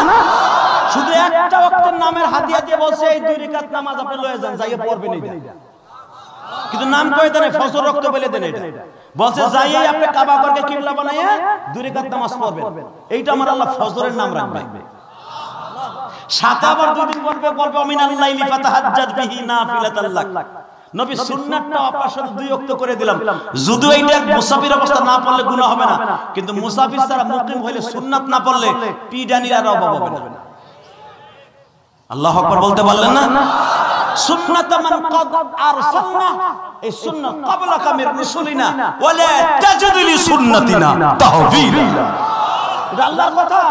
শুধু একটা ওয়াক্তের নামের হাদিয়া দিয়ে বলছে এই 2 রাকাত নামাজ আপনি লয়ে যান, যাইয়ে পড়বেন এইটা। কিন্তু নাম কয়ে দেন ফজর রক্ত বলে দেন, এটা বলছে যাইয়ে আপনি কাবা ঘরকে কিবলা বানাইয়া 2 রাকাত নামাজ পড়বেন। এইটা আমার আল্লাহ ফজরের নাম রাখবে। সাথে আবার 2 দিন বলবে মিনাল লাইলি ফাতাহাজ্জাদ বিহি নাফিলাতাল লাক। নবী সুন্নাতটা আপনার সাথে 2 ওয়াক্ত করে দিলাম। যদিও এইটা মুসাফির অবস্থা না পড়লে গুনাহ হবে না, কিন্তু মুসাফির ছাড়া মুকিম হইলে সুন্নাত না পড়লে পিডানির আর অভাব হবে না। আল্লাহু আকবার বলতে পারলেন না? সুন্নাত মান ক্বাদ আরসালনা, এই সুন্নাত ক্বাবলাকা মির রাসূলিনা ওয়ালা তাজিদু লি সুন্নাতিনা তাহবিলা। এটা আল্লাহর কথা।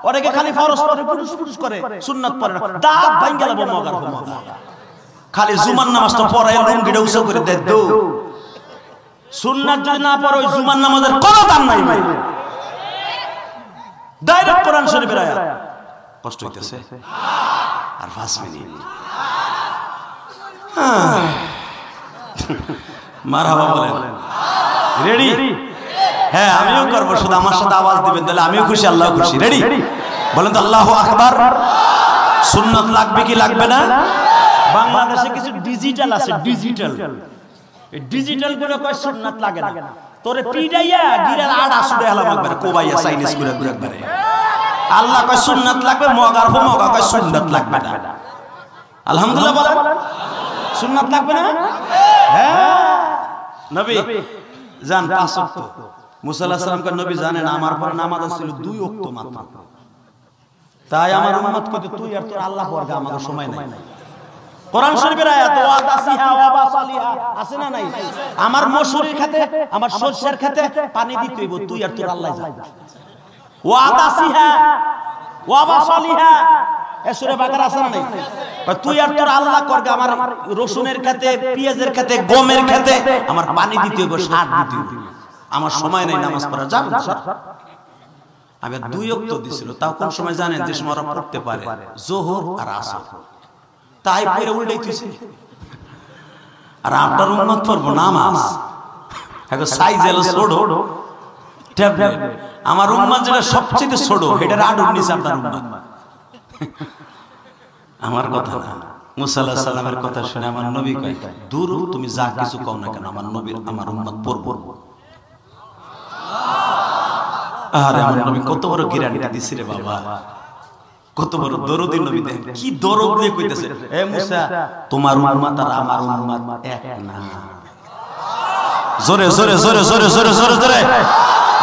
অনেকে খালি ফরজ পড়ে পুরুষ করে, সুন্নাত পড়ে না, দাঁত ভাঙা লাগবে মগার মগা। খালি জুমার নামাজটা পড়ায় লুঙ্গিটা উঁচু করে দেয় দো। সুন্নাত যদি না পড়ো ওই জুমার নামাজের কোনো দাম নাই। ডাইরেক্ট কোরআন শরীফের আয়াত। কষ্ট হইতেছে আর 5 মিনিট। মারহাবা বলেন। রেডি? হ্যাঁ আমিও করবো, শুধু আমার সাথে আওয়াজ দিবেন, তাহলে আমিও খুশি, আল্লাহ খুশি। রেডি? বলেন তো আল্লাহু আকবার। সুন্নাত লাগবে কি লাগবে না? বাংলাদেশে কিছু ডিজিটাল আছে, ডিজিটাল, এই ডিজিটাল গুলো কয় সুন্নাত লাগে না। তোরে পিডাইয়া গিরার আড়া সুদে হলাম একবারে কোবাইয়া চাইনিজ করে একবারে। আল্লাহ কয় সুন্নাত লাগবে, মগার মগা কয় সুন্নাত লাগবে না। আলহামদুলিল্লাহ বলেন। সুন্নাত লাগবে না? হ্যাঁ নবী জান 5 ওয়াক্ত। মুসা আলাইহিস সালাম কয় নবী জানেন আমার পরে নামাজ ছিল 2 ওয়াক্ত মাত্র, তাই আমার উম্মত কইতে তুই আর তোর আল্লাহ পড়গা, আমাদের সময় নাই। কোরআন শরীফের আয়াত ওয়াদাসিহা ওয়াবাসালিহা আছে না নাই? আমার মসুরির খেতে, আমার সরষের খেতে পানি দিতে হইব, তুই আর তোর আল্লাহ যা। ওয়াদাসিহা ওয়াবাসালিহা এ সূরা বাকারা আছে না নাই? তুই আর তোর আল্লাহ করগা, আমার রসুনের খেতে, পেঁয়াজের খেতে, গমের খেতে আমার পানি দিতে হইব, সার দিতে হইব, আমার সময় নাই নামাজ পড়া। যাবেন স্যার? আমি 2 ওয়াক্ত দিছিল, তাও কোন সময় জানেন? যে সময় ওরা পড়তে পারে, যোহর আর আসর। তাই পড়ে উল্টাইতেছে। আর আপনার উম্মত পড়বো নামাজ, এখন সাইজ এলো ছোট ট্যাবলেট। আমার উম্মত যেটা সবচেয়ে ছোট, এটার আডুর নিচে আপনার উম্মত। আমার কথা না, মুসা আলাইহিস সালামের কথা শুনে আমার নবী কয়, দূর তুমি যা কিছু কও না কেন আমার নবীর আমার উম্মত পড়বো। আরে আমার নবী কত বড় গ্যারান্টি দিছে রে বাবা, কত বড় দরদি নবী, দেন কি দরদ দিয়ে কইতেছে, এ মুসা তোমার উম্মত আর আমার উম্মত এক না। জোরে জোরে জোরে জোরে জোরে জোরে জোরে,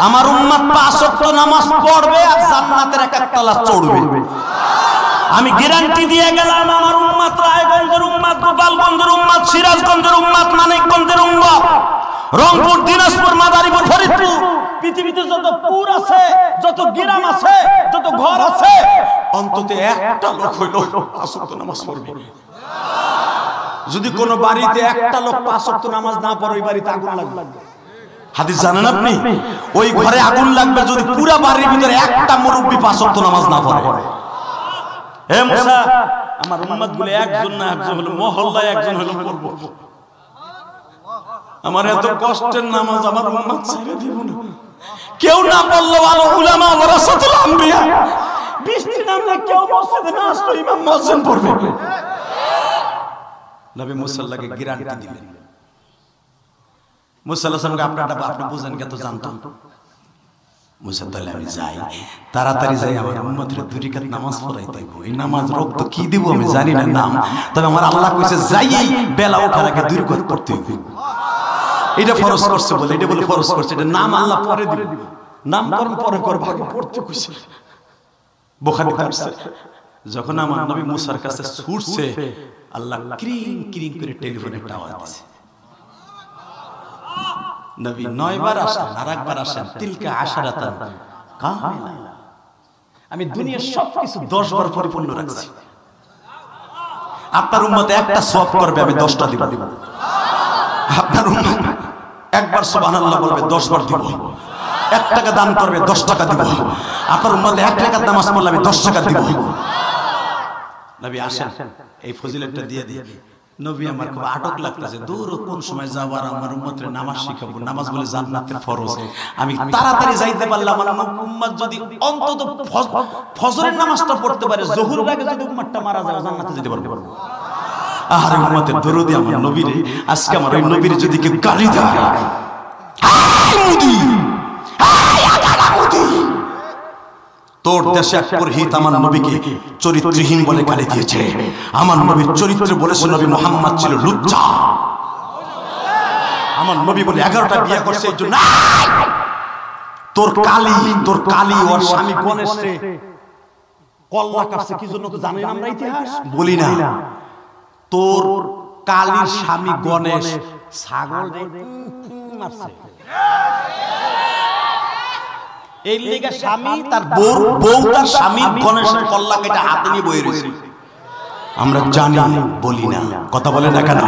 আমার উম্মত 5 ওয়াক্ত নামাজ পড়বে আর জান্নাতের এক তলা চড়বে। আমি গ্যারান্টি দিয়ে গেলাম, আমার উম্মত রায়গঞ্জের উম্মত, গোপালগঞ্জের উম্মত, সিরাজগঞ্জের উম্মত, মানিকগঞ্জের উম্মত, রংপুর, দিনাজপুর, মাদারীপুর, ফরিদপুর, পৃথিবীতে যত পুর আছে, যত গ্রাম আছে, যত ঘর আছে, অন্তত একটা লোক হইল 5 ওয়াক্ত নামাজ পড়বে। যদি কোন বাড়িতে একটা লোক 5 ওয়াক্ত নামাজ না পড়ে, ওই বাড়িতে আগুন লাগবে। হাদিস জানেন আপনি? ওই ঘরে আগুন লাগবে যদি পুরো বাড়ির ভিতরে একটা মুরব্বি 5 ওয়াক্ত নামাজ না পড়ে। হে মুসা, আমার উম্মত গুলো একজন না একজন হলো, মহল্লায় একজন হলো পড়বো। আমার এত কষ্টের নামাজ আমার উম্মত ছেড়ে দিব না। কেউ না বললো ভালো, উলামা ওয়ারাসাতুল আম্বিয়া, বৃষ্টি নামলে কেউ মসজিদে না আসলো, ইমাম মুয়াজ্জিন পড়বে। নবী মুসা আল্লাহকে গ্যারান্টি দিলেন। মুসা আলাইহিস সালামকে আপনি বুঝেন কে? তো জানতো মুসা, তাহলে আমি যাই, তাড়াতাড়ি যাই, আমার উম্মতের 2 রাকাত নামাজ পড়াইতে হইব। এই নামাজ রক্ত কি দিব আমি জানি না নাম, তবে আমার আল্লাহ কইছে যাই বেলা ওঠার আগে 2 রাকাত পড়তে হইব। এটা ফরজ করছে বলে, এটা বলে ফরজ করছে, এটা নাম আল্লাহ পরে দিব, নামকরণ পরে করব, আগে পড়তে কইছে। বুখারীতে আছে, যখন আমার নবী মুসার কাছে ছুটছে, আল্লাহ ক্রিং ক্রিং করে টেলিফোনে একটা আওয়াজ দিয়েছে। নবী 9 বার আসেন, আর একবার আসেন, তিলকা আশারাতান কামিলা। আমি দুনিয়ার সবকিছু 10 বার পরিপূর্ণ রাখছি। আপনার উম্মত একটা সওয়াব করবে, আমি 10টা দিব। আপনার উম্মত একবার সুবহানাল্লাহ বলবে, 10 বার দিব। 1 টাকা দান করবে, 10 টাকা দিব। আপনার উম্মত 1 রাকাত নামাজ পড়লে আমি 10 টাকা দিব। নবী আসেন, এই ফজিলতটা দিয়ে দিই। নবী আমার খুব আটক লাগতেছে, দূর কোন সময় যাব আর আমার উম্মতরে নামাজ শিখাবো। নামাজ বলে জান্নাতের ফরজ, আমি তাড়াতাড়ি যাইতে পারলাম। আমার উম্মত যদি অন্তত ফজরের নামাজটা পড়তে পারে, যোহরের আগে যদি উম্মতটা মারা যায়, জান্নাতে যেতে পারবে। আরে উম্মতের দরদি আমার নবীরে, আজকে আমার ওই নবীরে যদি কেউ গালি দেয়, তোর দেশে এক পুরোহিত আমার নবীকে চরিত্রহীন বলে গালি দিয়েছে। আমার নবীর চরিত্র বলেছে নবী মুহাম্মদ ছিল লুচ্চা। আমার নবী বলে 11টা বিয়ে করছে, এই জন্য তোর কালি ওর স্বামী গণেশে কল্লা কাটছে। কি জন্য তো জানেন আমরা ইতিহাস বলি না? তোর কালীর স্বামী গণেশ ছাগল মারছে, এই লেগে স্বামী তার বউ তার স্বামীর গণেশের কল্লা কেটে হাতে নিয়ে বয়ে রয়েছে। আমরা জানি, বলি না, কথা বলে না কেন?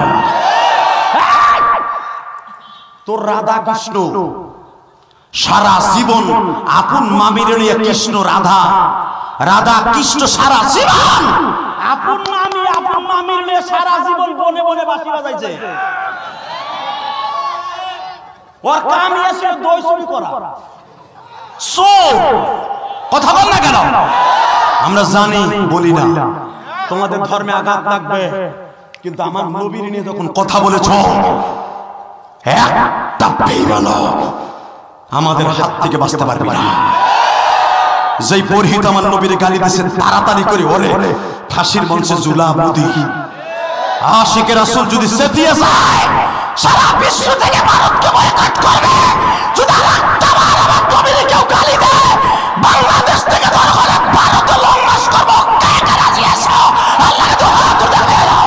তোর রাধা কৃষ্ণ সারা জীবন আপন মামিরে নিয়ে, কৃষ্ণ রাধা কৃষ্ণ সারা জীবন আপন মামির নিয়ে সারা জীবন বনে বনে বাঁশি বাজাইছে। ওর কামই আছে দই চুরি করা। কথা বল না কেন? আমরা জানি, বলি না। তোমাদের ধর্মে আঘাত লাগবে, কিন্তু আমার নবীর নিয়ে যখন কথা বলেছ, একটা বেঈমান আমাদের হাত থেকে বাঁচতে পারবি না। যেই পুরোহিত আমার নবীর গালি দিয়েছে, তাড়াতাড়ি করে ওরে ফাঁসির মঞ্চে ঝুলা মুদি। আশিকে রাসূল যদি চেতিয়ে যায়, সারা বিশ্ব থেকে ভারতকে বয়কট করবে। যদি আমার নবীর কেউ গালি দেয়, বাংলাদেশ থেকে ধরে করে ভারতে লং মার্চ করবো। কে কে রাজি আছো? আল্লাহকে দোয়া করে দাও।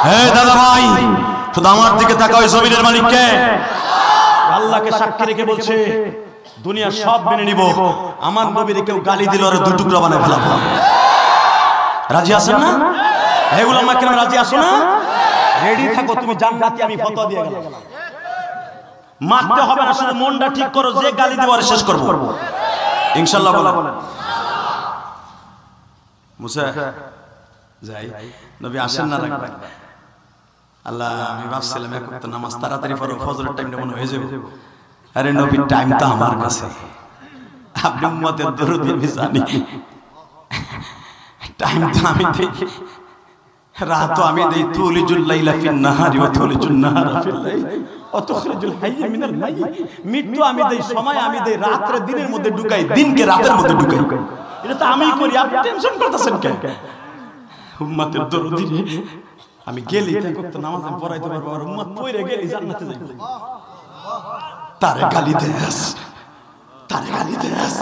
হে দাদা ভাই, শুধু আমার দিকে তাকাও, ওই জমিনের মালিককে আল্লাহকে সাক্ষী রেখে বলছে, দুনিয়া সব মেনে নিব, আমার নবীর কেউ গালি দিল আর 2 টুকরা বানায় ফেলাবো। রাজি আছেন না? হে উলামা কেরাম, রাজি আছো না? রেডি থাকো, তুমি জান্নাতি, আমি ফতোয়া দিয়ে গেলাম। মারতে হবে না, শুধু মনটা ঠিক করো, যে গালি দেব আর শেষ করব ইনশাআল্লাহ। বলেন মুসা যাই, নবী আসেন না রাখবেন। আল্লাহ আমি ভাবছিলাম এক ওয়াক্ত নামাজ তাড়াতাড়ি পড়ো, ফজরের টাইমটা মনে হয়ে যাবে। আরে নবীর টাইম তো আমার কাছে, আপনি উম্মতের দরদি আমি জানি, টাইম তো আমি দেই, রাত আমি দেই। তুলিজুল লাইলা ফিন নাহারি ওয়া তুলিজুন নাহারা ফিল লাইল ওয়া তুখরিজুল হাইয়্য মিনাল মাইয়্যিত। মৃত্যু আমি দেই, সময় আমি দেই, রাত্রে দিনের মধ্যে ঢুকাই, দিনকে রাতের মধ্যে ঢুকাই। এটা তো আমিই করি, আপনি টেনশন করতেছেন কেন? উম্মতের দরদি আমি গেলি তো নামাজ পড়াইতে পারবো, আর উম্মত পড়ে গেলি জান্নাতে যাইবে। তারে গালি দেস, তারে গালি দেস।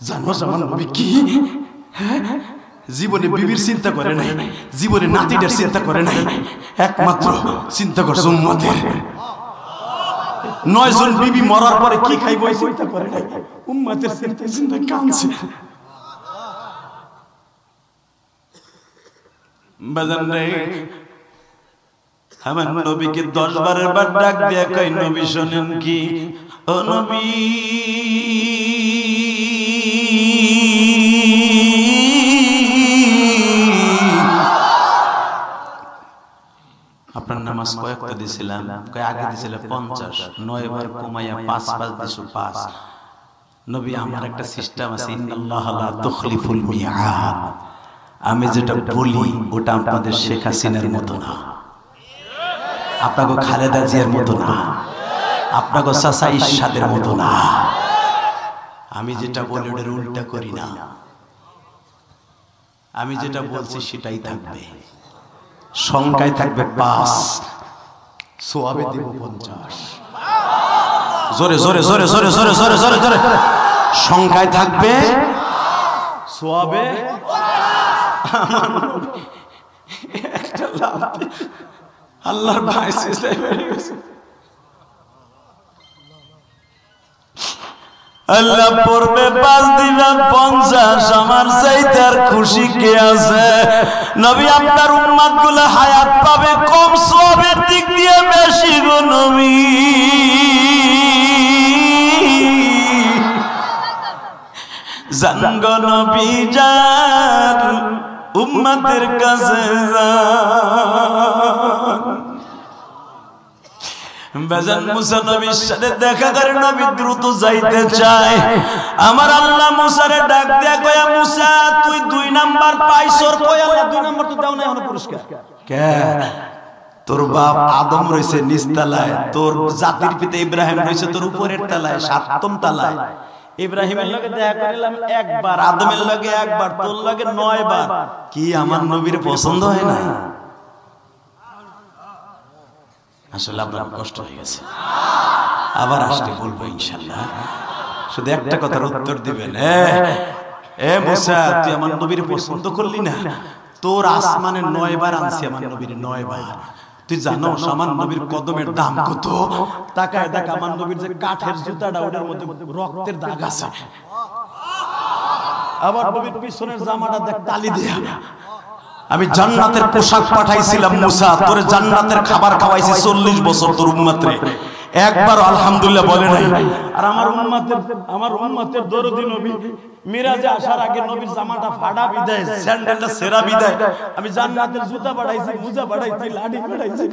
জানো আমার নবী কি জীবনে বিবির চিন্তা করে নাই, জীবনে নাতিদের চিন্তা করে নাই, একমাত্র চিন্তা করছে উম্মতের। 9 জন বিবি মরার পরে কি খাইবো চিন্তা করে নাই, উম্মতের চিন্তা কাঁদছে। বাজান রে, আমার নবীকে 10 বারের বার ডাক দিয়া কই, নবী শুনেন কি, ও নবী আপনার নামাজ কয়েকটা দিছিলাম, কয় আগে দিছিলাম 50, 9 বার কমাইয়া 5 দিছো 5। নবী আমার একটা সিস্টেম আছে, ইন্নাল্লাহা লা তুখলিফুল মিআদ। আমি যেটা বলি ওটা আপনাদের শেখ হাসিনার মতো না, আপনাকে খালেদা জিয়ার মতো না, আপনাকে চাচা ইরশাদের মতো না। আমি যেটা বলি ওটার উল্টা করি না, আমি যেটা বলছি সেটাই থাকবে। সংখ্যায় থাকবে 5, সোয়াবে দেব 50। জোরে জোরে জোরে জোরে জোরে জোরে জোরে জোরে। সংখ্যায় থাকবে, সোয়াবে আল্লাহর ভাই আল্লাহ পড়বে 5 দিবা 50। আমার চাইতে আর খুশি কে আছে? নবী আপনার উম্মত গুলো হায়াত পাবে কম, সওয়াবের দিক দিয়ে বেশি গো নবী। জানগো নবী যান, উম্মতের কাছে বেজান মুসা নবীর সাথে দেখা করে নবী দ্রুত যাইতে চায়। আমার আল্লাহ মুসারে ডাক দিয়া কয়া, মুসা তুই 2 নাম্বার পাইছর। কই আল্লাহ 2 নাম্বার তো দাও না এখন পুরস্কার। কে? তোর বাপ আদম রইছে নিচ তলায়, তোর জাতির পিতা ইব্রাহিম রইছে তোর উপরের তলায় 7ম তলায়। ইব্রাহিমের লগে দেখা করিলাম একবার, আদমের লগে একবার, তোর লগে 9 বার। কি আমার নবীর পছন্দ হয় না? আসলে আপনার কষ্ট হয়ে গেছে, আবার আসলে বলবো ইনশাআল্লাহ। শুধু একটা কথার উত্তর দিবেন, এ মুসা তুই আমার নবীর পছন্দ করলি না? তোর আসমানে 9 বার আনছি আমার নবীর, 9 বার। তুই জানো আমার নবীর কদমের দাম কত? তাকায় দেখ আমার নবীর যে কাঠের জুতাটা, ওটার মধ্যে রক্তের দাগ আছে। আবার নবীর পিছনের জামাটা দেখ তালি দেয়া। আমি জান্নাতের পোশাক পাঠাইছিলাম মুসা, তোর জান্নাতের খাবার খাওয়াইছি 40 বছর তোর উম্মতরে, একবার আলহামদুলিল্লাহ বলে নাই। আর আমার উম্মতের দরদি নবী মিরাজে আসার আগে নবীর জামাটা ফাড়া বিদায়, স্যান্ডেলটা সেরা বিদায়। আমি জান্নাতের জুতা বাড়াইছি, মোজা বাড়াইছি, লাঠি বাড়াইছি,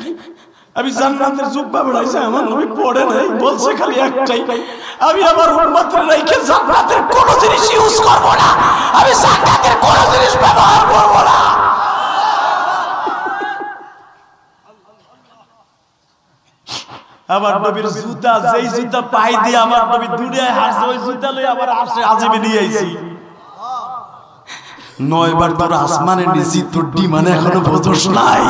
আমি জান্নাতের জুব্বা বাড়াইছি, আমার নবী পড়ে নাই, বলছে খালি একটাই, আমি আমার উম্মতের রাইখে জান্নাতের কোনো জিনিস ইউজ করব না, আমি জান্নাতের কোনো জিনিস ব্যবহার করব না। আমার নবীর জুতা, যেই জুতা পাই দিয়ে আমার নবী দুনিয়ায় হাসছে, ওই জুতা লই আবার আসে আজীবে নিয়ে আইছি। 9 বার তোর আসমানে নিছি, তোর ডিমানে এখনো বোঝস নাই।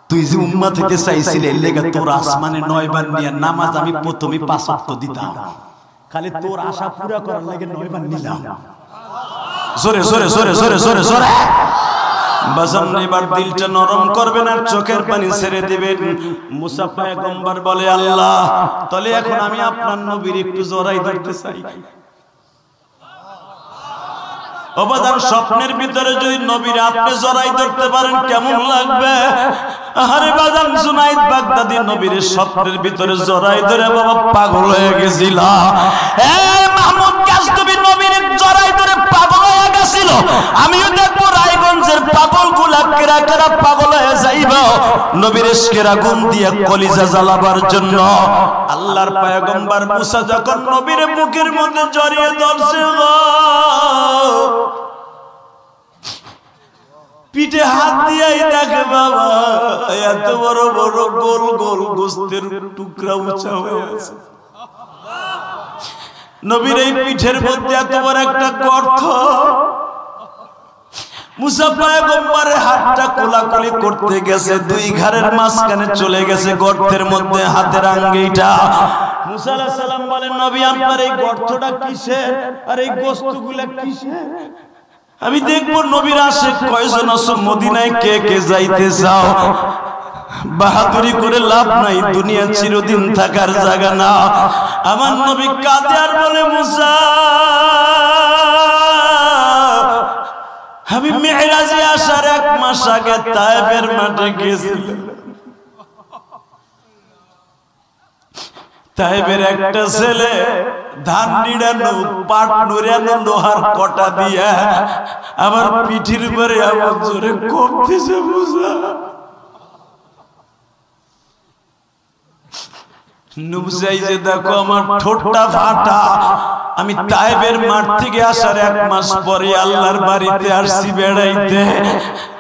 তুই যে উম্মাহ থেকে চাইছিলি, এর লাগা তোর আসমানে 9 বার নিয়ে নামাজ আমি প্রথমে 5 ওয়াক্ত দিতাম, খালি তোর আশা পুরা করার লাগে 9 বার নিলাম। জোরে জোরে জোরে জোরে জোরে জোরে বাজান, এবার দিলটা নরম করবেন আর চোখের পানি ছেড়ে দিবেন। মুসা পয়গম্বর বলে, আল্লাহ তাহলে এখন আমি আপনার নবীর একটু জড়াই ধরতে চাই। ও বাজান, স্বপ্নের ভিতরে যদি নবীর আপনি জড়াই ধরতে পারেন কেমন লাগবে? আরে বাজান, জুনাইদ বাগদাদি নবীর স্বপ্নের ভিতরে জড়াই ধরে বাবা পাগল হয়ে গেছিল। মাহমুদ গাজনবী নবীর জড়াই ধরে পাগল হয়ে গেছিল। আমিও দেখবো রায়গঞ্জের পাগল গুলাকে কারা কারা পাগল হয়ে যাইবা নবীর ইশকের আগুন দিয়া কলিজা জ্বালাবার জন্য। আল্লাহর পয়গম্বর মুসা যখন নবীর বুকের মধ্যে জড়িয়ে ধরছে পিঠে হাত দিয়েই দেখে বাবা এত বড় বড় গোল গোল গোস্তের টুকরা উঁচা হয়ে আছে। নবীর এই পিঠের মধ্যে এত বড় একটা গর্ত। মুসা পয়গম্বরের হাতটা কোলাকুলি করতে গেছে, দুই ঘাড়ের মাঝখানে চলে গেছে গর্তের মধ্যে হাতের আঙ্গুলটা। মুসা আলাইহিস সালাম বলেন নবী আপনার এই গর্তটা কিসের আর এই গোস্তগুলা কিসের? আমি দেখবো নবীর আশিক কয়জন আছো মদিনায়, কে কে যাইতে চাও? বাহাদুরি করে লাভ নাই, দুনিয়া চিরদিন থাকার জায়গা না। আমার নবী কাঁদে আর বলে মুসা আমি মেরাজে আসার 1 মাস আগে তায়েফের মাঠে গেছিলাম। তায়েফের একটা ছেলে ধান নিড়ানো পাট নুড়ানো লোহার কটা দিয়া আমার পিঠির উপরে আমার জোরে করতেছে মুসা। নুবজাই যে দেখো আমার ঠোঁটটা ফাটা, আমি তায়েফের মাঠ থেকে আসার 1 মাস পরে আল্লাহর বাড়িতে আসছি বেড়াইতে।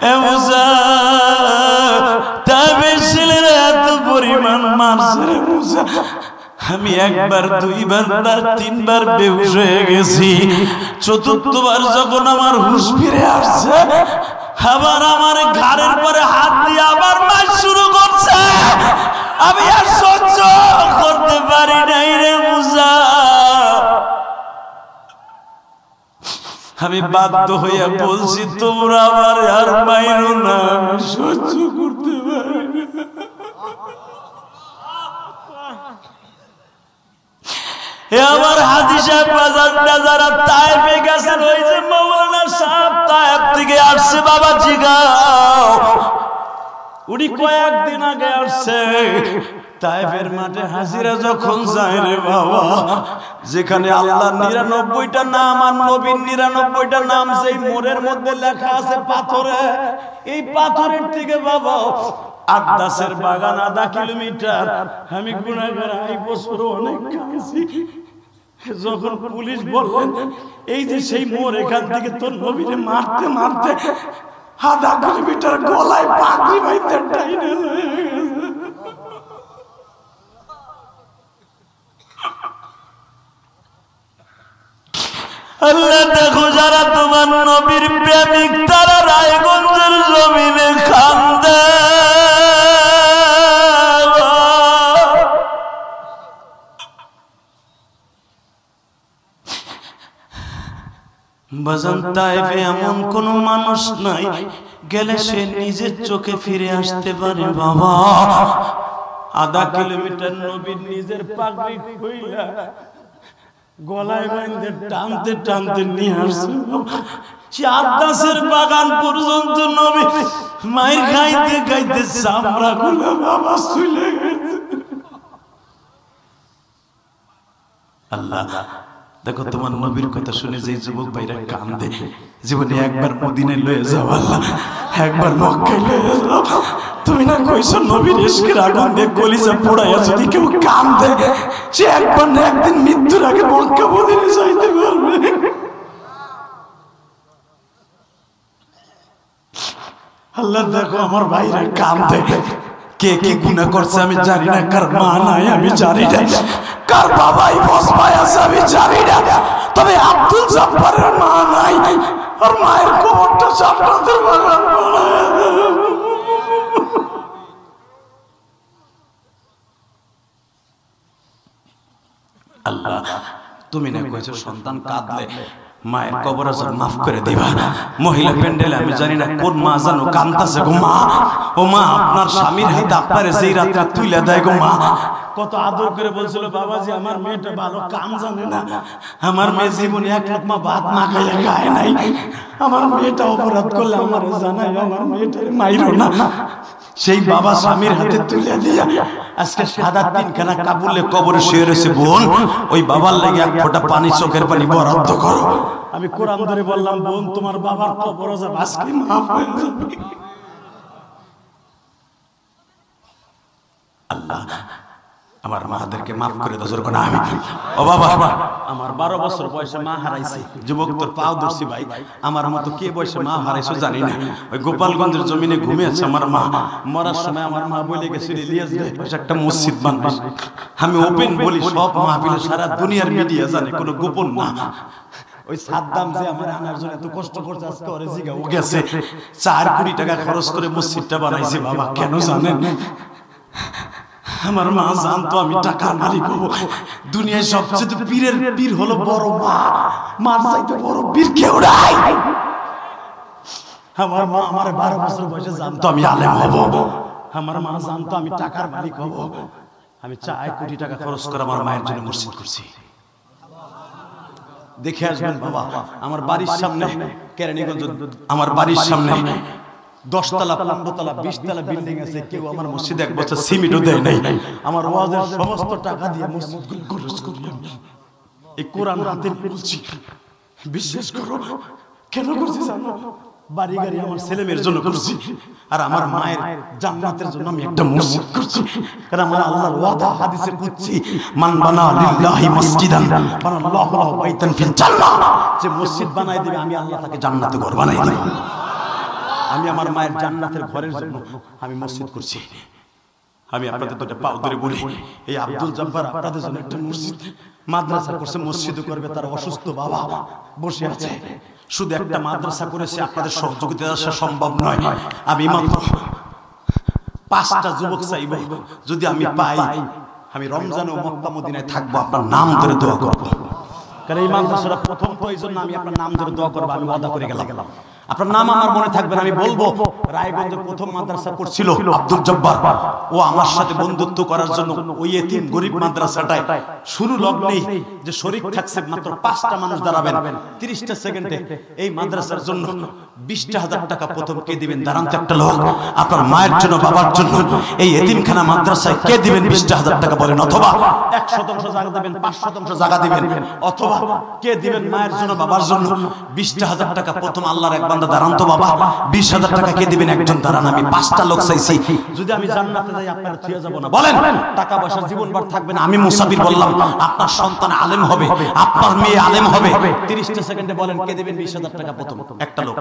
এ মুসা তায়েফের ছেলেরা এত পরিমাণ মারছে রে মুসা, আমি 1 বার 2 বার 3 বার বেহুশ হয়ে গেছি। 4বার যখন আমার হুঁশ ফিরে আসছে আবার আমার ঘাড়ের পরে হাত দিয়ে আবার মার শুরু করছে। আমি আর সহ্য করতে পারি নাই রে মুসা, আমি বাধ্য হইয়া বলছি তোমরা আমার আর মাইরো না, আমি সহ্য করতে পারি না। আমার হাজী সাহেব বাজারটা যারা তায়েফে গেছেন, ওই যে মাওলানা সাহেব তায়েফ থেকে আসছে, বাবা জিগাও উনি কয়েকদিন আগে আসছে। তায়েফের মাঠে হাজিরা যখন যায় রে বাবা, যেখানে আল্লাহর 99টা নাম আর নবীর 99টা নাম সেই মোড়ের মধ্যে লেখা আছে পাথরে, এই পাথরের থেকে বাবা আদাসের বাগান 1/2 কিলোমিটার। আমি গুনাহগার, এই বছর অনেক কাঁদছি। যখন পুলিশ বললেন এই যে সেই মোড়, এখান থেকে তোর নবীরে মারতে মারতে 1/2 কিলোমিটার গলায় পাগড়ি বাইতে টাইনে আল্লাহ দেখো যারা তোমার নবীর প্রেমিক তারা রায়গঞ্জের জমিনে কান্দে। বাজান তায়েফে এমন কোন মানুষ নাই গেলে সে নিজের চোখে ফিরে আসতে পারে বাবা। 1/2 কিলোমিটার নবীর নিজের পাগড়ি খুইলা গলায় বাঁধে টানতে টানতে নিয়ে আসছে। সে আদাসের বাগান পর্যন্ত নবী মায়ের খাইতে খাইতে চামড়া গুলো বাবা চলে গেছে। আল্লাহ দেখো তোমার নবীর কথা শুনে যে যুবক ভাইরা কান্দে, জীবনে একবার মদিনায় লয়ে যাও আল্লাহ, একবার মক্কায় লয়ে যাও। তুমি না কইছো নবীর ইশকের আগুন দিয়ে কলিজা পোড়াইয়া যদি কেউ কান্দে সে একবার না একদিন মৃত্যুর আগে মক্কা মদিনায় যাইতে পারবে। আল্লাহ দেখো আমার ভাইরা কান্দে, কে কে গুনাহ করছে আমি জানি না, কার মা নাই আমি জানি না, কার বাবাই বসবায় আছে আমি জানি না, তবে আব্দুল জব্বারের মা নাই, আর মায়ের কবরটা জান্নাতের বাগান বানায়। আল্লাহ তুমি না কইছো সন্তান কাঁদলে মায়ের কবর আজাব মাফ করে দিবা। মহিলা প্যান্ডেলে আমি জানি না কোন মা জানো কাঁদতাছে গো মা, ও মা আপনার স্বামীর হাতে আপনারে যেই রাত্রে তুইলা দেয় গো মা, কত আদর করে বলছিল বাবাজি আমার মেয়েটা ভালো কাম জানে না, আমার মেয়ে জীবনে 1 লোকমা ভাত না খাইয়া খায় নাই, আমার মেয়েটা অপরাধ করলে আমার জানাই, আমার মেয়েটারে মাইরো না। সেই বাবা স্বামীর হাতে তুলে দিয়া আজকে সাদা 3খানা কাপড়ে কবরে শুয়ে রয়েছে। বোন ওই বাবার লাগে 1 ফোঁটা পানি চোখের পানি বরাদ্দ করো। আমি কোরআন ধরে বললাম বোন তোমার বাবার কবর আজকে মাফ হয়ে যাবে। আল্লাহ আমার মাদেরকে মাফ করে দাও। জোরে আমি ও বাবা আমার 12 বছর বয়সে মা হারাইছে। যুবক তোর পাও ধরছি ভাই, আমার মতো কে বয়সে মা হারাইছো জানি না। ওই গোপালগঞ্জের জমিনে ঘুমে আছে আমার মা। মরার সময় আমার মা বলে গেছিল ইলিয়াস ভাই একটা মসজিদ বানাবে। আমি ওপেন বলি, সব মাহফিলে সারা দুনিয়ার মিডিয়া জানে, কোনো গোপন না। ওই সাদ্দাম যে আমার আনার জন্য এত কষ্ট করছে, আজকে ওরে জিগা ও গেছে 4 কোটি টাকা খরচ করে মসজিদটা বানাইছে। বাবা কেন জানেন? আমার মা জানতো আমি টাকার মালিক হব। দুনিয়ায় সবচেয়ে পীরের পীর হলো বড় মা, মার চাইতে বড় পীর কেউ নাই। আমার মা আমার 12 বছর বয়সে জানতো আমি আলেম হব। আমার মা জানতো আমি টাকার মালিক হব। আমি 4 কোটি টাকা খরচ করে আমার মায়ের জন্য মসজিদ করছি। দেখে আসবেন বাবা, আমার বাড়ির সামনে কেরানীগঞ্জ, আমার বাড়ির সামনে 10 তলা 15 তলা 20 তলা বিল্ডিং আছে। কেউ আমার মসজিদে এক বছর সিমেন্টও দেয় নাই। আমার ওয়াজের সমস্ত টাকা দিয়ে মসজিদগুলো খরচ করি আমি। এই কোরআন হাতে বলছি, বিশ্বাস করো। কেন করছি জানো? বাড়ি গাড়ি আমার ছেলে মেয়ের জন্য করছি, আর আমার মায়ের জান্নাতের জন্য আমি একটা মসজিদ করছি। কারণ আমার আল্লাহর ওয়াদা হাদিসে বুঝছি, মান বানা লিল্লাহি মসজিদান বানাল্লাহু লাহু বাইতান ফিল জান্নাহ। যে মসজিদ বানাই দিবে আমি আল্লাহ তাকে জান্নাতে ঘর বানাই দেব। আমি আমার মায়ের জান্নাতের ঘরের জন্য আমি মসজিদ করছি। আমি আপনাদের দুটো পাও ধরে বলি, এই আব্দুল জব্বার আপনাদের জন্য একটা মসজিদ মাদ্রাসা করছে, মসজিদও করবে। তার অসুস্থ বাবা বসে আছে, শুধু একটা মাদ্রাসা করেছে, আপনাদের সহযোগিতা আসা সম্ভব নয়। আমি মাত্র 5টা যুবক চাইব, যদি আমি পাই আমি রমজান ও মক্কা মদিনায় থাকবো, আপনার নাম ধরে দোয়া করবো। কারণ এই মাদ্রাসাটা প্রথম তো এই জন্য আমি আপনার নাম ধরে দোয়া করবো। আমি ওয়াদা করে গেলাম, আপনার নাম আমার মনে থাকবে না। আমি বলবো রায়গঞ্জে প্রথম মাদ্রাসা করছিল আব্দুল জব্বার, ও আমার সাথে বন্ধুত্ব করার জন্য ওই এতিম গরিব মাদ্রাসাটায় শুরু লগ্নেই যে শরীক থাকছে মাত্র 5টা মানুষ দাঁড়াবেন 30টা সেকেন্ডে, এই মাদ্রাসার জন্য 20,000 টাকা প্রথম কে দিবেন? দাঁড়ান তো একটা লোক। আপনার মায়ের জন্য বাবার জন্য এই এতিমখানা মাদ্রাসায় কে দিবেন 20,000 টাকা বলেন? অথবা 1% জায়গা দিবেন, 5% জায়গা দিবেন, অথবা কে দিবেন মায়ের জন্য বাবার জন্য 20,000 টাকা প্রথম? আল্লাহর এক বান্দা দাঁড়ান তো বাবা, 20,000 টাকা কে দিবেন? একজন দাঁড়ান। আমি 5টা লোক চাইছি, যদি আমি জান্নাতে যাই আপনারা থিয়ে যাব না? বলেন, টাকা পয়সা জীবনভর থাকবে না। আমি মুসাফির বললাম, আপনার সন্তান আলেম হবে, আপনার মেয়ে আলেম হবে। 30টা সেকেন্ডে বলেন কে দিবেন 20,000 টাকা প্রথম? একটা লোক।